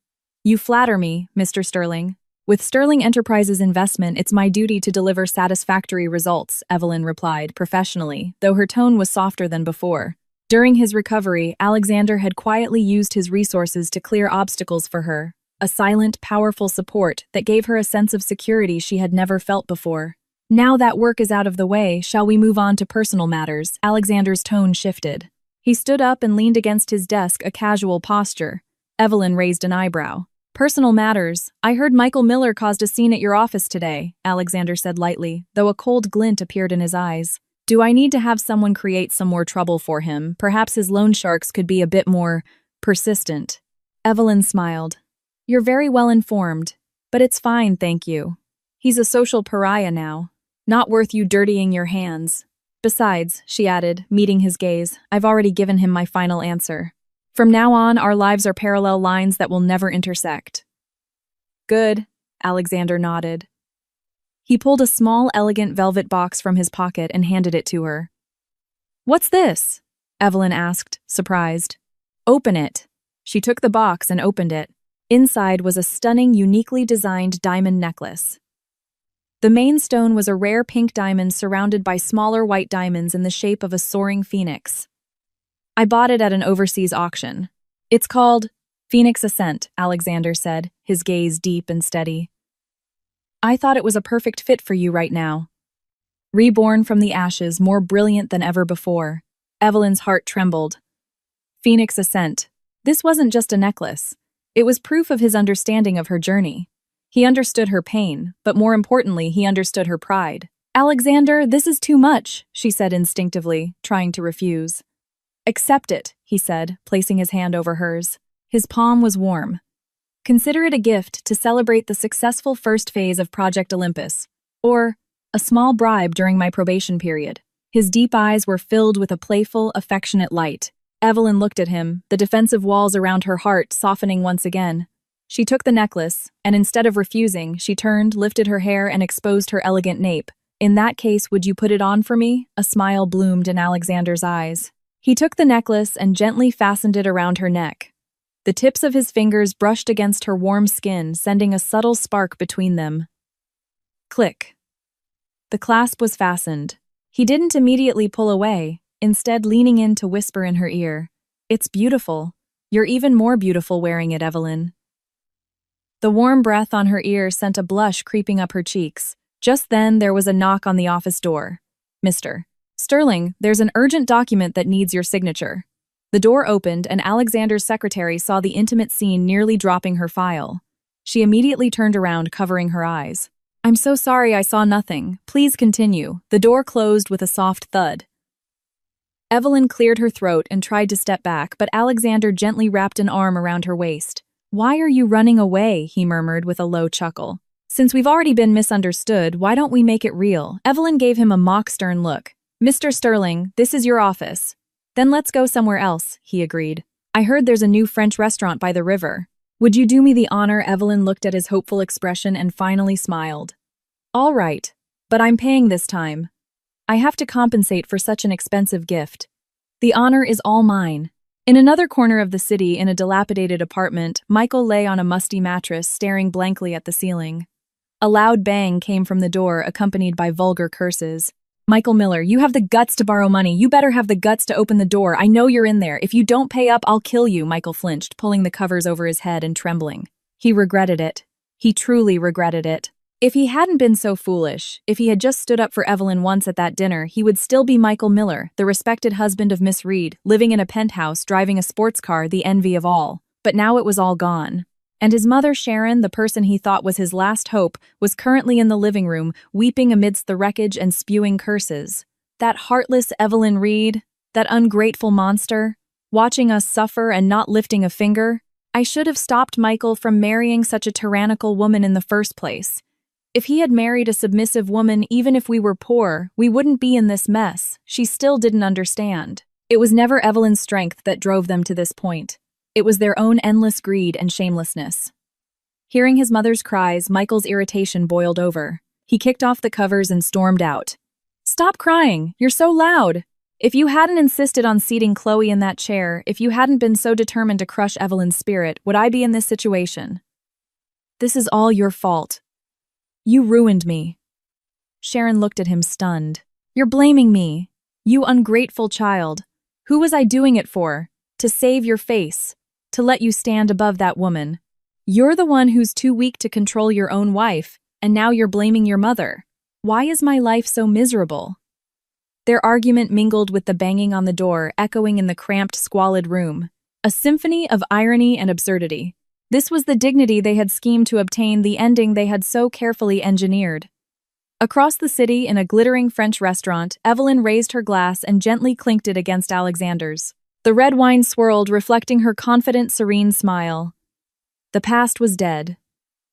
"You flatter me, Mr. Sterling." "With Sterling Enterprises investment, it's my duty to deliver satisfactory results," Evelyn replied, professionally, though her tone was softer than before. During his recovery, Alexander had quietly used his resources to clear obstacles for her, a silent, powerful support that gave her a sense of security she had never felt before. "Now that work is out of the way, shall we move on to personal matters?" Alexander's tone shifted. He stood up and leaned against his desk, a casual posture. Evelyn raised an eyebrow. "Personal matters. I heard Michael Miller caused a scene at your office today," Alexander said lightly, though a cold glint appeared in his eyes. "Do I need to have someone create some more trouble for him? Perhaps his loan sharks could be a bit more persistent." Evelyn smiled. "You're very well informed, but it's fine, thank you. He's a social pariah now. Not worth you dirtying your hands. Besides," she added, meeting his gaze, "I've already given him my final answer. From now on, our lives are parallel lines that will never intersect." "Good," Alexander nodded. He pulled a small, elegant velvet box from his pocket and handed it to her. "What's this?" Evelyn asked, surprised. "Open it." She took the box and opened it. Inside was a stunning, uniquely designed diamond necklace. The main stone was a rare pink diamond surrounded by smaller white diamonds in the shape of a soaring phoenix. "I bought it at an overseas auction. It's called Phoenix Ascent," Alexander said, his gaze deep and steady. "I thought it was a perfect fit for you right now. Reborn from the ashes, more brilliant than ever before." Evelyn's heart trembled. Phoenix Ascent. This wasn't just a necklace. It was proof of his understanding of her journey. He understood her pain, but more importantly, he understood her pride. "Alexander, this is too much," she said instinctively, trying to refuse. "Accept it," he said, placing his hand over hers. His palm was warm. "Consider it a gift to celebrate the successful first phase of Project Olympus, or a small bribe during my probation period." His deep eyes were filled with a playful, affectionate light. Evelyn looked at him, the defensive walls around her heart softening once again. She took the necklace, and instead of refusing, she turned, lifted her hair, and exposed her elegant nape. "In that case, would you put it on for me?" A smile bloomed in Alexander's eyes. He took the necklace and gently fastened it around her neck. The tips of his fingers brushed against her warm skin, sending a subtle spark between them. Click. The clasp was fastened. He didn't immediately pull away, instead leaning in to whisper in her ear, "It's beautiful. You're even more beautiful wearing it, Evelyn." The warm breath on her ear sent a blush creeping up her cheeks. Just then, there was a knock on the office door. "Mr. Sterling, there's an urgent document that needs your signature." The door opened, and Alexander's secretary saw the intimate scene, nearly dropping her file. She immediately turned around, covering her eyes. "I'm so sorry, I saw nothing. Please continue." The door closed with a soft thud. Evelyn cleared her throat and tried to step back, but Alexander gently wrapped an arm around her waist. "Why are you running away?" he murmured with a low chuckle. Since we've already been misunderstood, why don't we make it real? Evelyn gave him a mock stern look. Mr. Sterling, this is your office. Then let's go somewhere else, he agreed. I heard there's a new French restaurant by the river. Would you do me the honor? Evelyn looked at his hopeful expression and finally smiled. All right, but I'm paying this time. I have to compensate for such an expensive gift. The honor is all mine. In another corner of the city, in a dilapidated apartment, Michael lay on a musty mattress, staring blankly at the ceiling. A loud bang came from the door, accompanied by vulgar curses. Michael Miller, you have the guts to borrow money. You better have the guts to open the door. I know you're in there. If you don't pay up, I'll kill you, Michael flinched, pulling the covers over his head and trembling. He regretted it. He truly regretted it. If he hadn't been so foolish, if he had just stood up for Evelyn once at that dinner, he would still be Michael Miller, the respected husband of Miss Reed, living in a penthouse, driving a sports car, the envy of all. But now it was all gone. And his mother Sharon, the person he thought was his last hope, was currently in the living room, weeping amidst the wreckage and spewing curses. That heartless Evelyn Reed, that ungrateful monster, watching us suffer and not lifting a finger. I should have stopped Michael from marrying such a tyrannical woman in the first place. If he had married a submissive woman, even if we were poor, we wouldn't be in this mess. She still didn't understand. It was never Evelyn's strength that drove them to this point. It was their own endless greed and shamelessness. Hearing his mother's cries, Michael's irritation boiled over. He kicked off the covers and stormed out. Stop crying! You're so loud! If you hadn't insisted on seating Chloe in that chair, if you hadn't been so determined to crush Evelyn's spirit, would I be in this situation? This is all your fault. You ruined me. Sharon looked at him stunned. You're blaming me. You ungrateful child. Who was I doing it for? To save your face. To let you stand above that woman. You're the one who's too weak to control your own wife, and now you're blaming your mother. Why is my life so miserable? Their argument mingled with the banging on the door, echoing in the cramped, squalid room. A symphony of irony and absurdity. This was the dignity they had schemed to obtain, the ending they had so carefully engineered. Across the city, in a glittering French restaurant, Evelyn raised her glass and gently clinked it against Alexander's. The red wine swirled, reflecting her confident, serene smile. The past was dead.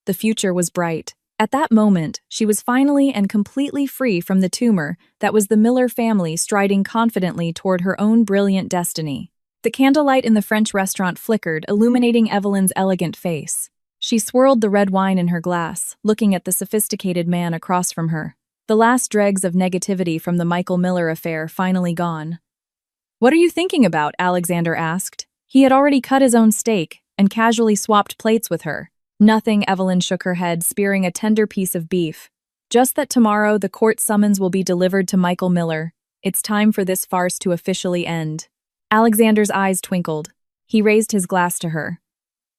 The future was bright. At that moment, she was finally and completely free from the tumor that was the Miller family, striding confidently toward her own brilliant destiny. The candlelight in the French restaurant flickered, illuminating Evelyn's elegant face. She swirled the red wine in her glass, looking at the sophisticated man across from her. The last dregs of negativity from the Michael Miller affair finally gone. What are you thinking about? Alexander asked. He had already cut his own steak and casually swapped plates with her. Nothing, Evelyn shook her head, spearing a tender piece of beef. Just that tomorrow the court summons will be delivered to Michael Miller. It's time for this farce to officially end. Alexander's eyes twinkled. He raised his glass to her.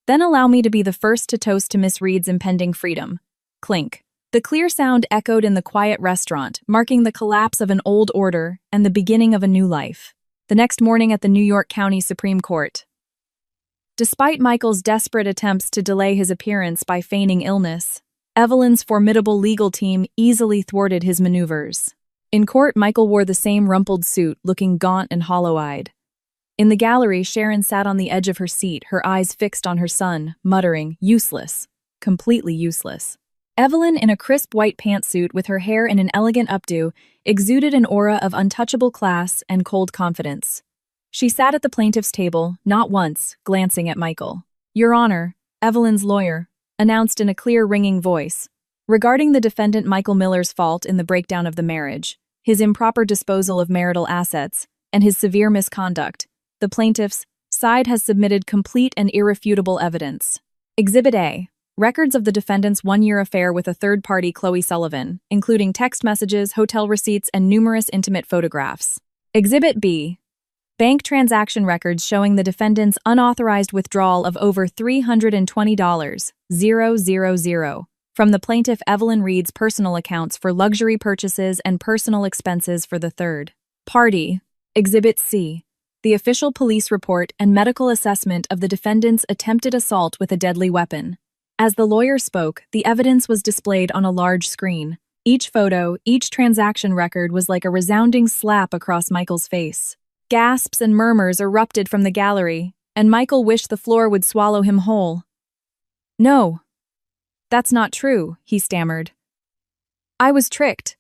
Then allow me to be the first to toast to Miss Reed's impending freedom. Clink. The clear sound echoed in the quiet restaurant, marking the collapse of an old order and the beginning of a new life. The next morning at the New York County Supreme Court. Despite Michael's desperate attempts to delay his appearance by feigning illness, Evelyn's formidable legal team easily thwarted his maneuvers. In court, Michael wore the same rumpled suit, looking gaunt and hollow-eyed. In the gallery, Sharon sat on the edge of her seat, her eyes fixed on her son, muttering, "Useless. Completely useless." Evelyn, in a crisp white pantsuit with her hair in an elegant updo, exuded an aura of untouchable class and cold confidence. She sat at the plaintiff's table, not once, glancing at Michael. "Your Honor," Evelyn's lawyer announced in a clear, ringing voice, regarding the defendant Michael Miller's fault in the breakdown of the marriage, his improper disposal of marital assets, and his severe misconduct, the plaintiff's side has submitted complete and irrefutable evidence. Exhibit A. Records of the defendant's one-year affair with a third party, Chloe Sullivan, including text messages, hotel receipts, and numerous intimate photographs. Exhibit B. Bank transaction records showing the defendant's unauthorized withdrawal of over $320,000 from the plaintiff Evelyn Reed's personal accounts for luxury purchases and personal expenses for the third party. Exhibit C. The official police report and medical assessment of the defendant's attempted assault with a deadly weapon. As the lawyer spoke, the evidence was displayed on a large screen. Each photo, each transaction record was like a resounding slap across Michael's face. Gasps and murmurs erupted from the gallery, and Michael wished the floor would swallow him whole. "No. "That's not true," he stammered. "I was tricked.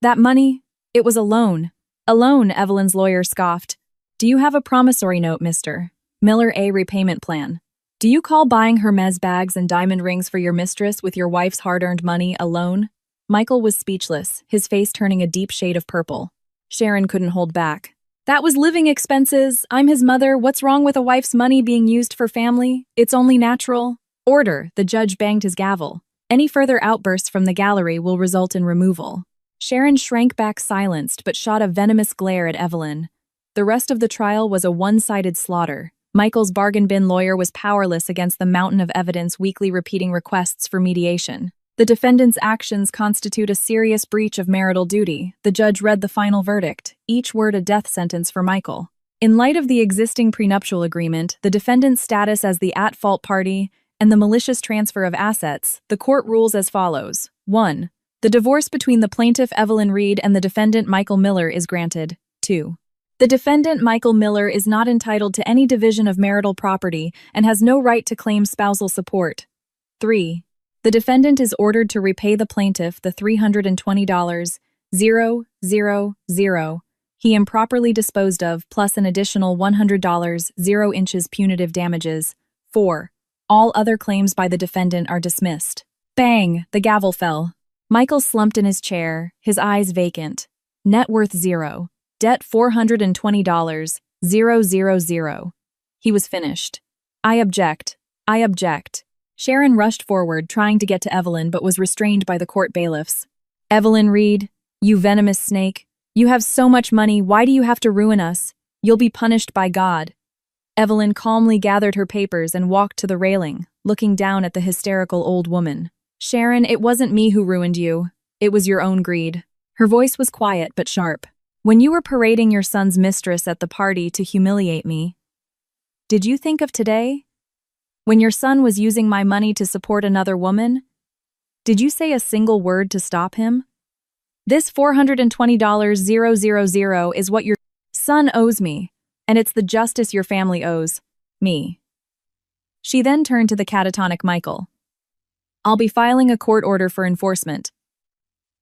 That money, it was a loan." "A loan," Evelyn's lawyer scoffed. "Do you have a promissory note, Mr. Miller, a repayment plan? Do you call buying Hermes bags and diamond rings for your mistress with your wife's hard-earned money a loan?" Michael was speechless, his face turning a deep shade of purple. Sharon couldn't hold back. "That was living expenses. I'm his mother. What's wrong with a wife's money being used for family? It's only natural." "Order," the judge banged his gavel. "Any further outbursts from the gallery will result in removal." Sharon shrank back silenced but shot a venomous glare at Evelyn. The rest of the trial was a one-sided slaughter. Michael's bargain bin lawyer was powerless against the mountain of evidence weekly repeating requests for mediation. The defendant's actions constitute a serious breach of marital duty. The judge read the final verdict, each word a death sentence for Michael. In light of the existing prenuptial agreement, the defendant's status as the at-fault party, and the malicious transfer of assets, the court rules as follows. 1. The divorce between the plaintiff Evelyn Reed and the defendant Michael Miller is granted. 2. The defendant Michael Miller is not entitled to any division of marital property and has no right to claim spousal support. 3. The defendant is ordered to repay the plaintiff the $320,000 he improperly disposed of plus an additional $100 0 inches punitive damages. 4. All other claims by the defendant are dismissed. Bang! The gavel fell. Michael slumped in his chair, his eyes vacant. Net worth 0. Debt $420,000. He was finished. "I object. I object." Sharon rushed forward, trying to get to Evelyn, but was restrained by the court bailiffs. "Evelyn Reed, you venomous snake. You have so much money, why do you have to ruin us? You'll be punished by God." Evelyn calmly gathered her papers and walked to the railing, looking down at the hysterical old woman. "Sharon, it wasn't me who ruined you. It was your own greed." Her voice was quiet but sharp. "When you were parading your son's mistress at the party to humiliate me, did you think of today? When your son was using my money to support another woman, did you say a single word to stop him? This $420,000 is what your son owes me, and it's the justice your family owes me." She then turned to the catatonic Michael. "I'll be filing a court order for enforcement.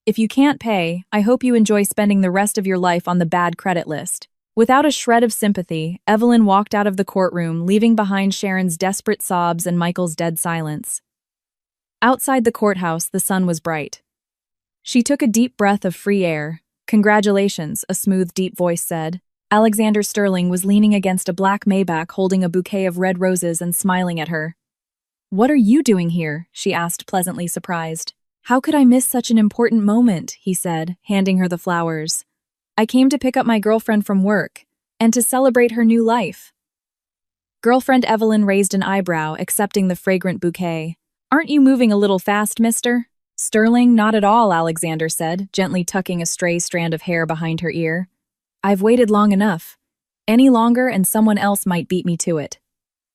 If you can't pay, I hope you enjoy spending the rest of your life on the bad credit list." Without a shred of sympathy, Evelyn walked out of the courtroom, leaving behind Sharon's desperate sobs and Michael's dead silence. Outside the courthouse, the sun was bright. She took a deep breath of free air. "Congratulations," a smooth, deep voice said. Alexander Sterling was leaning against a black Maybach holding a bouquet of red roses and smiling at her. "What are you doing here?" she asked, pleasantly surprised. "How could I miss such an important moment?" he said, handing her the flowers. "I came to pick up my girlfriend from work, and to celebrate her new life." Girlfriend Evelyn raised an eyebrow, accepting the fragrant bouquet. "Aren't you moving a little fast, mister?" "Sterling, not at all," Alexander said, gently tucking a stray strand of hair behind her ear. "I've waited long enough. Any longer and someone else might beat me to it."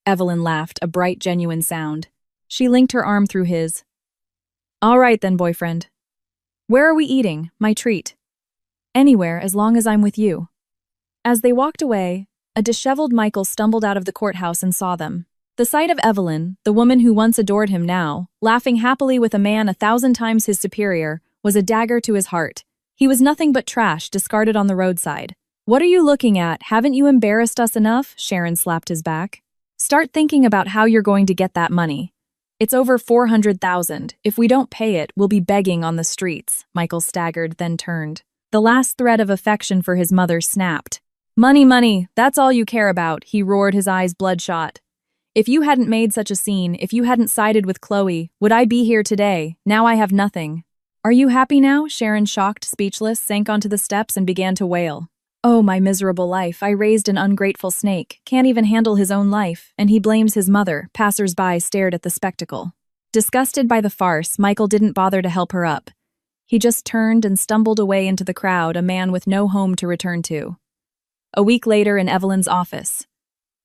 Evelyn laughed, a bright, genuine sound. She linked her arm through his. "All right then, boyfriend. Where are we eating, my treat?" "Anywhere, as long as I'm with you." As they walked away, a disheveled Michael stumbled out of the courthouse and saw them. The sight of Evelyn, the woman who once adored him now, laughing happily with a man 1,000 times his superior, was a dagger to his heart. He was nothing but trash discarded on the roadside. "What are you looking at? Haven't you embarrassed us enough?" Sharon slapped his back. "Start thinking about how you're going to get that money. It's over $400,000. If we don't pay it, we'll be begging on the streets." Michael staggered, then turned. The last thread of affection for his mother snapped. "Money, money, that's all you care about," he roared, his eyes bloodshot. "If you hadn't made such a scene, if you hadn't sided with Chloe, would I be here today? Now I have nothing." "Are you happy now?" Sharon, shocked, speechless, sank onto the steps and began to wail. "Oh, my miserable life. I raised an ungrateful snake, can't even handle his own life, and he blames his mother." Passers-by stared at the spectacle. Disgusted by the farce, Michael didn't bother to help her up. He just turned and stumbled away into the crowd, a man with no home to return to. A week later in Evelyn's office.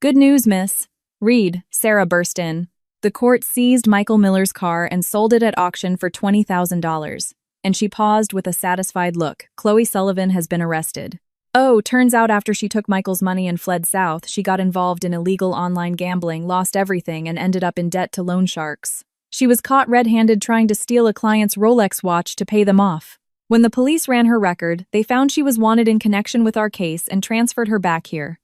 "Good news, miss." "Reed," Sarah burst in. The court seized Michael Miller's car and sold it at auction for $20,000. And she paused with a satisfied look. "Chloe Sullivan has been arrested." "Oh, turns out after she took Michael's money and fled south, she got involved in illegal online gambling, lost everything, and ended up in debt to loan sharks." She was caught red-handed trying to steal a client's Rolex watch to pay them off. When the police ran her record, they found she was wanted in connection with our case and transferred her back here.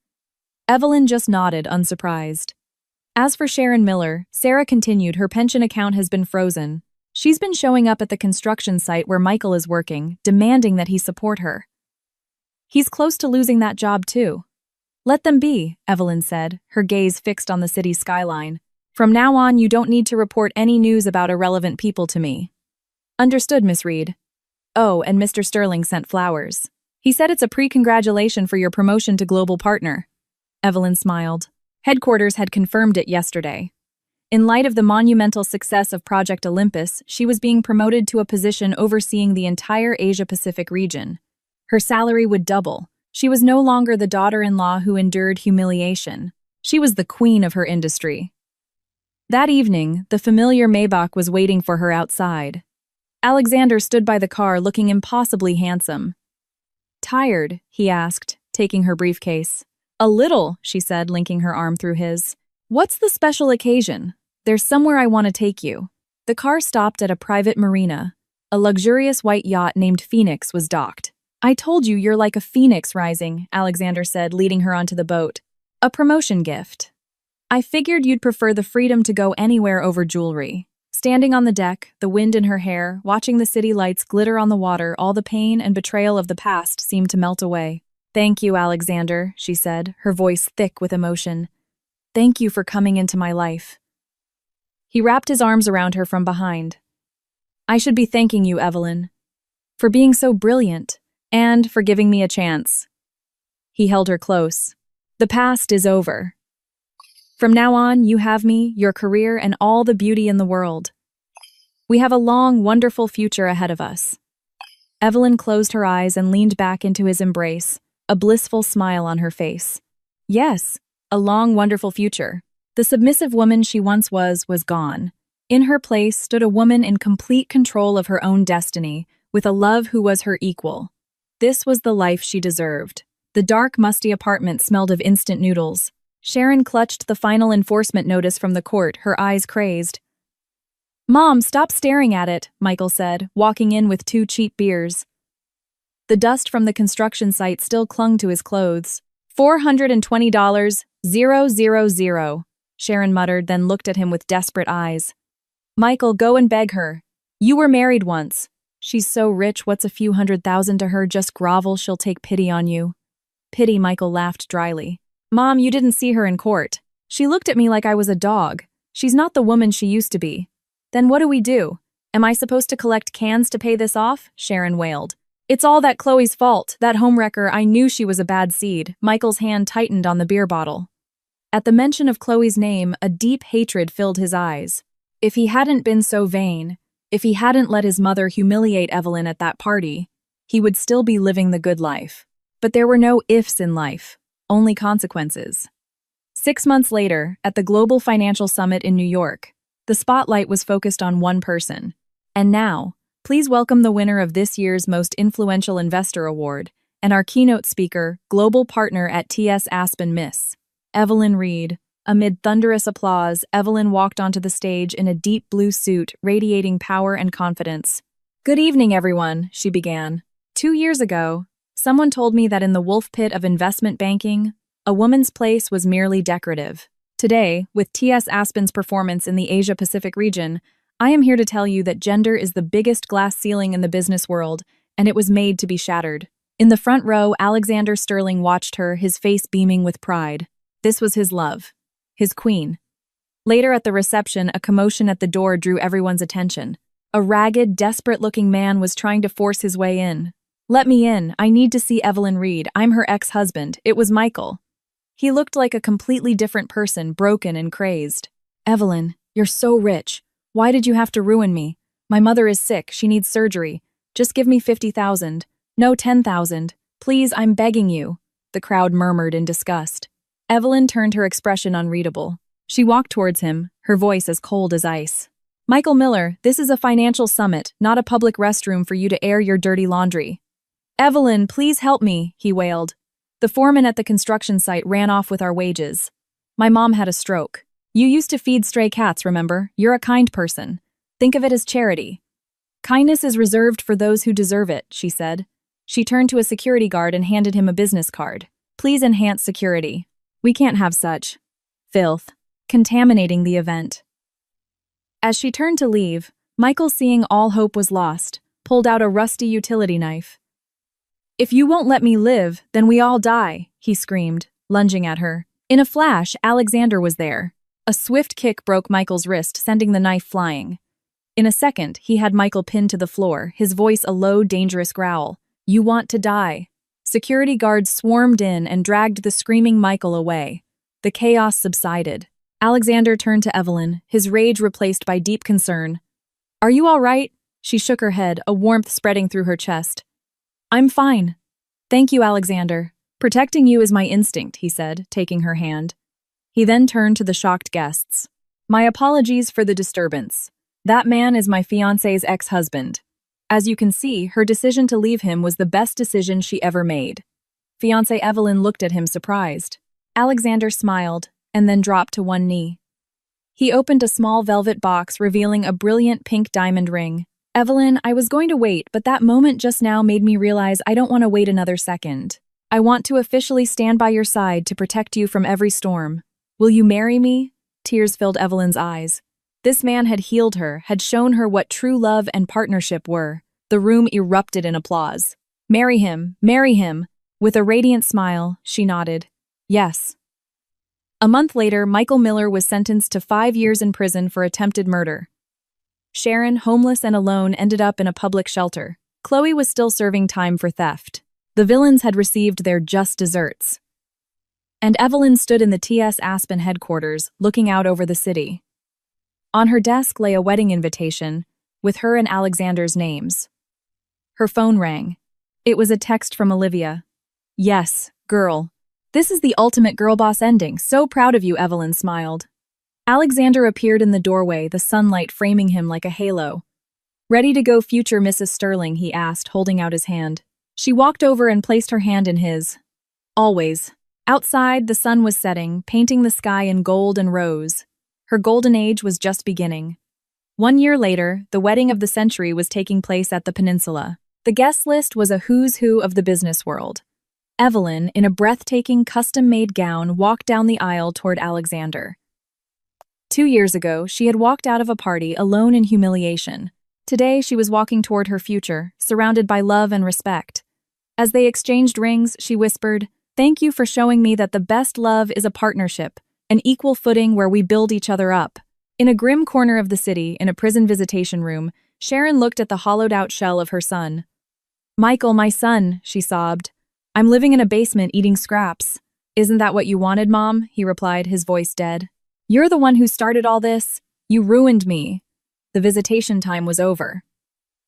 Evelyn just nodded, unsurprised. As for Sharon Miller, Sarah continued, her pension account has been frozen. She's been showing up at the construction site where Michael is working, demanding that he support her. He's close to losing that job too. Let them be, Evelyn said, her gaze fixed on the city's skyline. From now on, you don't need to report any news about irrelevant people to me. Understood, Miss Reed. Oh, and Mr. Sterling sent flowers. He said it's a pre-congratulation for your promotion to global partner. Evelyn smiled. Headquarters had confirmed it yesterday. In light of the monumental success of Project Olympus, she was being promoted to a position overseeing the entire Asia-Pacific region. Her salary would double. She was no longer the daughter-in-law who endured humiliation. She was the queen of her industry. That evening, the familiar Maybach was waiting for her outside. Alexander stood by the car looking impossibly handsome. Tired? He asked, taking her briefcase. A little, she said, linking her arm through his. What's the special occasion? There's somewhere I want to take you. The car stopped at a private marina. A luxurious white yacht named Phoenix was docked. I told you you're like a phoenix rising, Alexander said, leading her onto the boat. A promotion gift. I figured you'd prefer the freedom to go anywhere over jewelry. Standing on the deck, the wind in her hair, watching the city lights glitter on the water, all the pain and betrayal of the past seemed to melt away. Thank you, Alexander, she said, her voice thick with emotion. Thank you for coming into my life. He wrapped his arms around her from behind. I should be thanking you, Evelyn, for being so brilliant and for giving me a chance. He held her close. The past is over. From now on, you have me, your career, and all the beauty in the world. We have a long, wonderful future ahead of us. Evelyn closed her eyes and leaned back into his embrace, a blissful smile on her face. Yes, a long, wonderful future. The submissive woman she once was gone. In her place stood a woman in complete control of her own destiny, with a love who was her equal. This was the life she deserved. The dark, musty apartment smelled of instant noodles. Sharon clutched the final enforcement notice from the court, her eyes crazed. Mom, stop staring at it, Michael said, walking in with 2 cheap beers. The dust from the construction site still clung to his clothes. $420, 000, Sharon muttered, then looked at him with desperate eyes. Michael, go and beg her. You were married once. She's so rich, what's a few $100,000 to her? Just grovel, she'll take pity on you. Pity, Michael laughed dryly. Mom, you didn't see her in court. She looked at me like I was a dog. She's not the woman she used to be. Then what do we do? Am I supposed to collect cans to pay this off? Sharon wailed. It's all that Chloe's fault, that homewrecker. I knew she was a bad seed. Michael's hand tightened on the beer bottle. At the mention of Chloe's name, a deep hatred filled his eyes. If he hadn't been so vain, if he hadn't let his mother humiliate Evelyn at that party, he would still be living the good life. But there were no ifs in life, only consequences. 6 months later, at the Global Financial Summit in New York, the spotlight was focused on one person. And now, please welcome the winner of this year's Most Influential Investor Award and our keynote speaker, global partner at TS Aspen, Miss Evelyn Reed. Amid thunderous applause, Evelyn walked onto the stage in a deep blue suit, radiating power and confidence. Good evening, everyone, she began. 2 years ago, someone told me that in the wolf pit of investment banking, a woman's place was merely decorative. Today, with TS Aspen's performance in the Asia-Pacific region, I am here to tell you that gender is the biggest glass ceiling in the business world, and it was made to be shattered. In the front row, Alexander Sterling watched her, his face beaming with pride. This was his love, his queen. Later at the reception, a commotion at the door drew everyone's attention. A ragged, desperate-looking man was trying to force his way in. Let me in. I need to see Evelyn Reed. I'm her ex-husband. It was Michael. He looked like a completely different person, broken and crazed. Evelyn, you're so rich. Why did you have to ruin me? My mother is sick. She needs surgery. Just give me 50,000. No, 10,000. Please, I'm begging you. The crowd murmured in disgust. Evelyn turned her expression unreadable. She walked towards him, her voice as cold as ice. Michael Miller, this is a financial summit, not a public restroom for you to air your dirty laundry. Evelyn, please help me, he wailed. The foreman at the construction site ran off with our wages. My mom had a stroke. You used to feed stray cats, remember? You're a kind person. Think of it as charity. Kindness is reserved for those who deserve it, she said. She turned to a security guard and handed him a business card. Please enhance security. We can't have such filth contaminating the event. As she turned to leave, Michael, seeing all hope was lost, pulled out a rusty utility knife. If you won't let me live, then we all die, he screamed, lunging at her. In a flash, Alexander was there. A swift kick broke Michael's wrist, sending the knife flying. In a second, he had Michael pinned to the floor, his voice a low, dangerous growl. You want to die. Security guards swarmed in and dragged the screaming Michael away. The chaos subsided. Alexander turned to Evelyn, his rage replaced by deep concern. Are you all right? She shook her head, a warmth spreading through her chest. I'm fine. Thank you, Alexander. Protecting you is my instinct, he said, taking her hand. He then turned to the shocked guests. My apologies for the disturbance. That man is my fiancé's ex-husband. As you can see, her decision to leave him was the best decision she ever made. Fiancée Evelyn looked at him surprised. Alexander smiled, and then dropped to one knee. He opened a small velvet box, revealing a brilliant pink diamond ring. Evelyn, I was going to wait, but that moment just now made me realize I don't want to wait another second. I want to officially stand by your side to protect you from every storm. Will you marry me? Tears filled Evelyn's eyes. This man had healed her, had shown her what true love and partnership were. The room erupted in applause. Marry him, marry him. With a radiant smile, she nodded. Yes. A month later, Michael Miller was sentenced to 5 years in prison for attempted murder. Sharon, homeless and alone, ended up in a public shelter. Chloe was still serving time for theft. The villains had received their just desserts. And Evelyn stood in the T.S. Aspen headquarters, looking out over the city. On her desk lay a wedding invitation, with her and Alexander's names. Her phone rang. It was a text from Olivia. Yes, girl. This is the ultimate girl boss ending. So proud of you, Evelyn smiled. Alexander appeared in the doorway, the sunlight framing him like a halo. Ready to go, future Mrs. Sterling, he asked, holding out his hand. She walked over and placed her hand in his. Always. Outside, the sun was setting, painting the sky in gold and rose. Her golden age was just beginning. 1 year later, the wedding of the century was taking place at the peninsula. The guest list was a who's who of the business world. Evelyn, in a breathtaking custom-made gown, walked down the aisle toward Alexander. 2 years ago, she had walked out of a party alone in humiliation. Today, she was walking toward her future, surrounded by love and respect. As they exchanged rings, she whispered, "Thank you for showing me that the best love is a partnership, an equal footing where we build each other up." In a grim corner of the city, in a prison visitation room, Sharon looked at the hollowed-out shell of her son. "Michael, my son," she sobbed. "I'm living in a basement eating scraps." "Isn't that what you wanted, Mom?" he replied, his voice dead. "You're the one who started all this. You ruined me." The visitation time was over.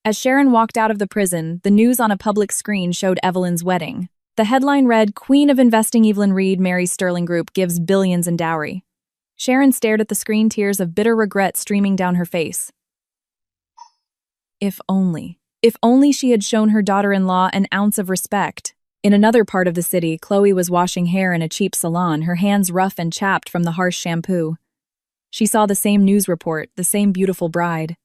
As Sharon walked out of the prison, the news on a public screen showed Evelyn's wedding. The headline read, "Queen of Investing Evelyn Reed marries Sterling Group, gives billions in dowry." Sharon stared at the screen, tears of bitter regret streaming down her face. If only she had shown her daughter-in-law an ounce of respect. In another part of the city, Chloe was washing hair in a cheap salon, her hands rough and chapped from the harsh shampoo. She saw the same news report, the same beautiful bride.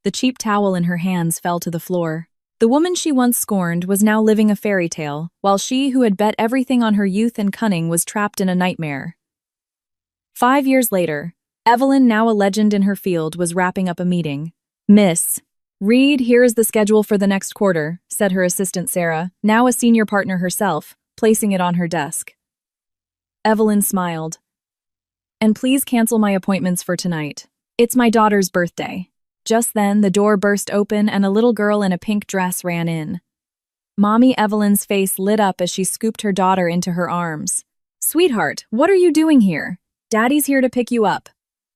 The cheap towel in her hands fell to the floor. The woman she once scorned was now living a fairy tale, while she who had bet everything on her youth and cunning was trapped in a nightmare. 5 years later, Evelyn, now a legend in her field, was wrapping up a meeting. "Miss Reed, here is the schedule for the next quarter," said her assistant Sarah, now a senior partner herself, placing it on her desk. Evelyn smiled. "And please cancel my appointments for tonight. It's my daughter's birthday." Just then, the door burst open and a little girl in a pink dress ran in. Mommy Evelyn's face lit up as she scooped her daughter into her arms. "Sweetheart, what are you doing here? Daddy's here to pick you up."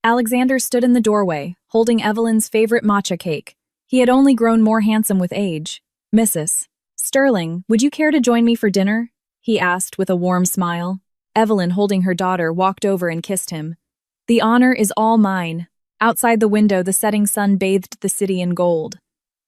Alexander stood in the doorway, holding Evelyn's favorite matcha cake. He had only grown more handsome with age. "Mrs. Sterling, would you care to join me for dinner?" he asked with a warm smile. Evelyn, holding her daughter, walked over and kissed him. "The honor is all mine." Outside the window, the setting sun bathed the city in gold.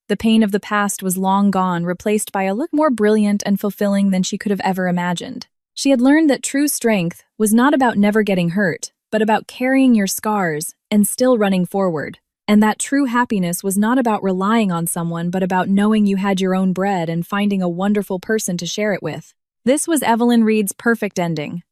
The pain of the past was long gone, replaced by a look more brilliant and fulfilling than she could have ever imagined. She had learned that true strength was not about never getting hurt, but about carrying your scars and still running forward. And that true happiness was not about relying on someone, but about knowing you had your own bread and finding a wonderful person to share it with. This was Evelyn Reed's perfect ending.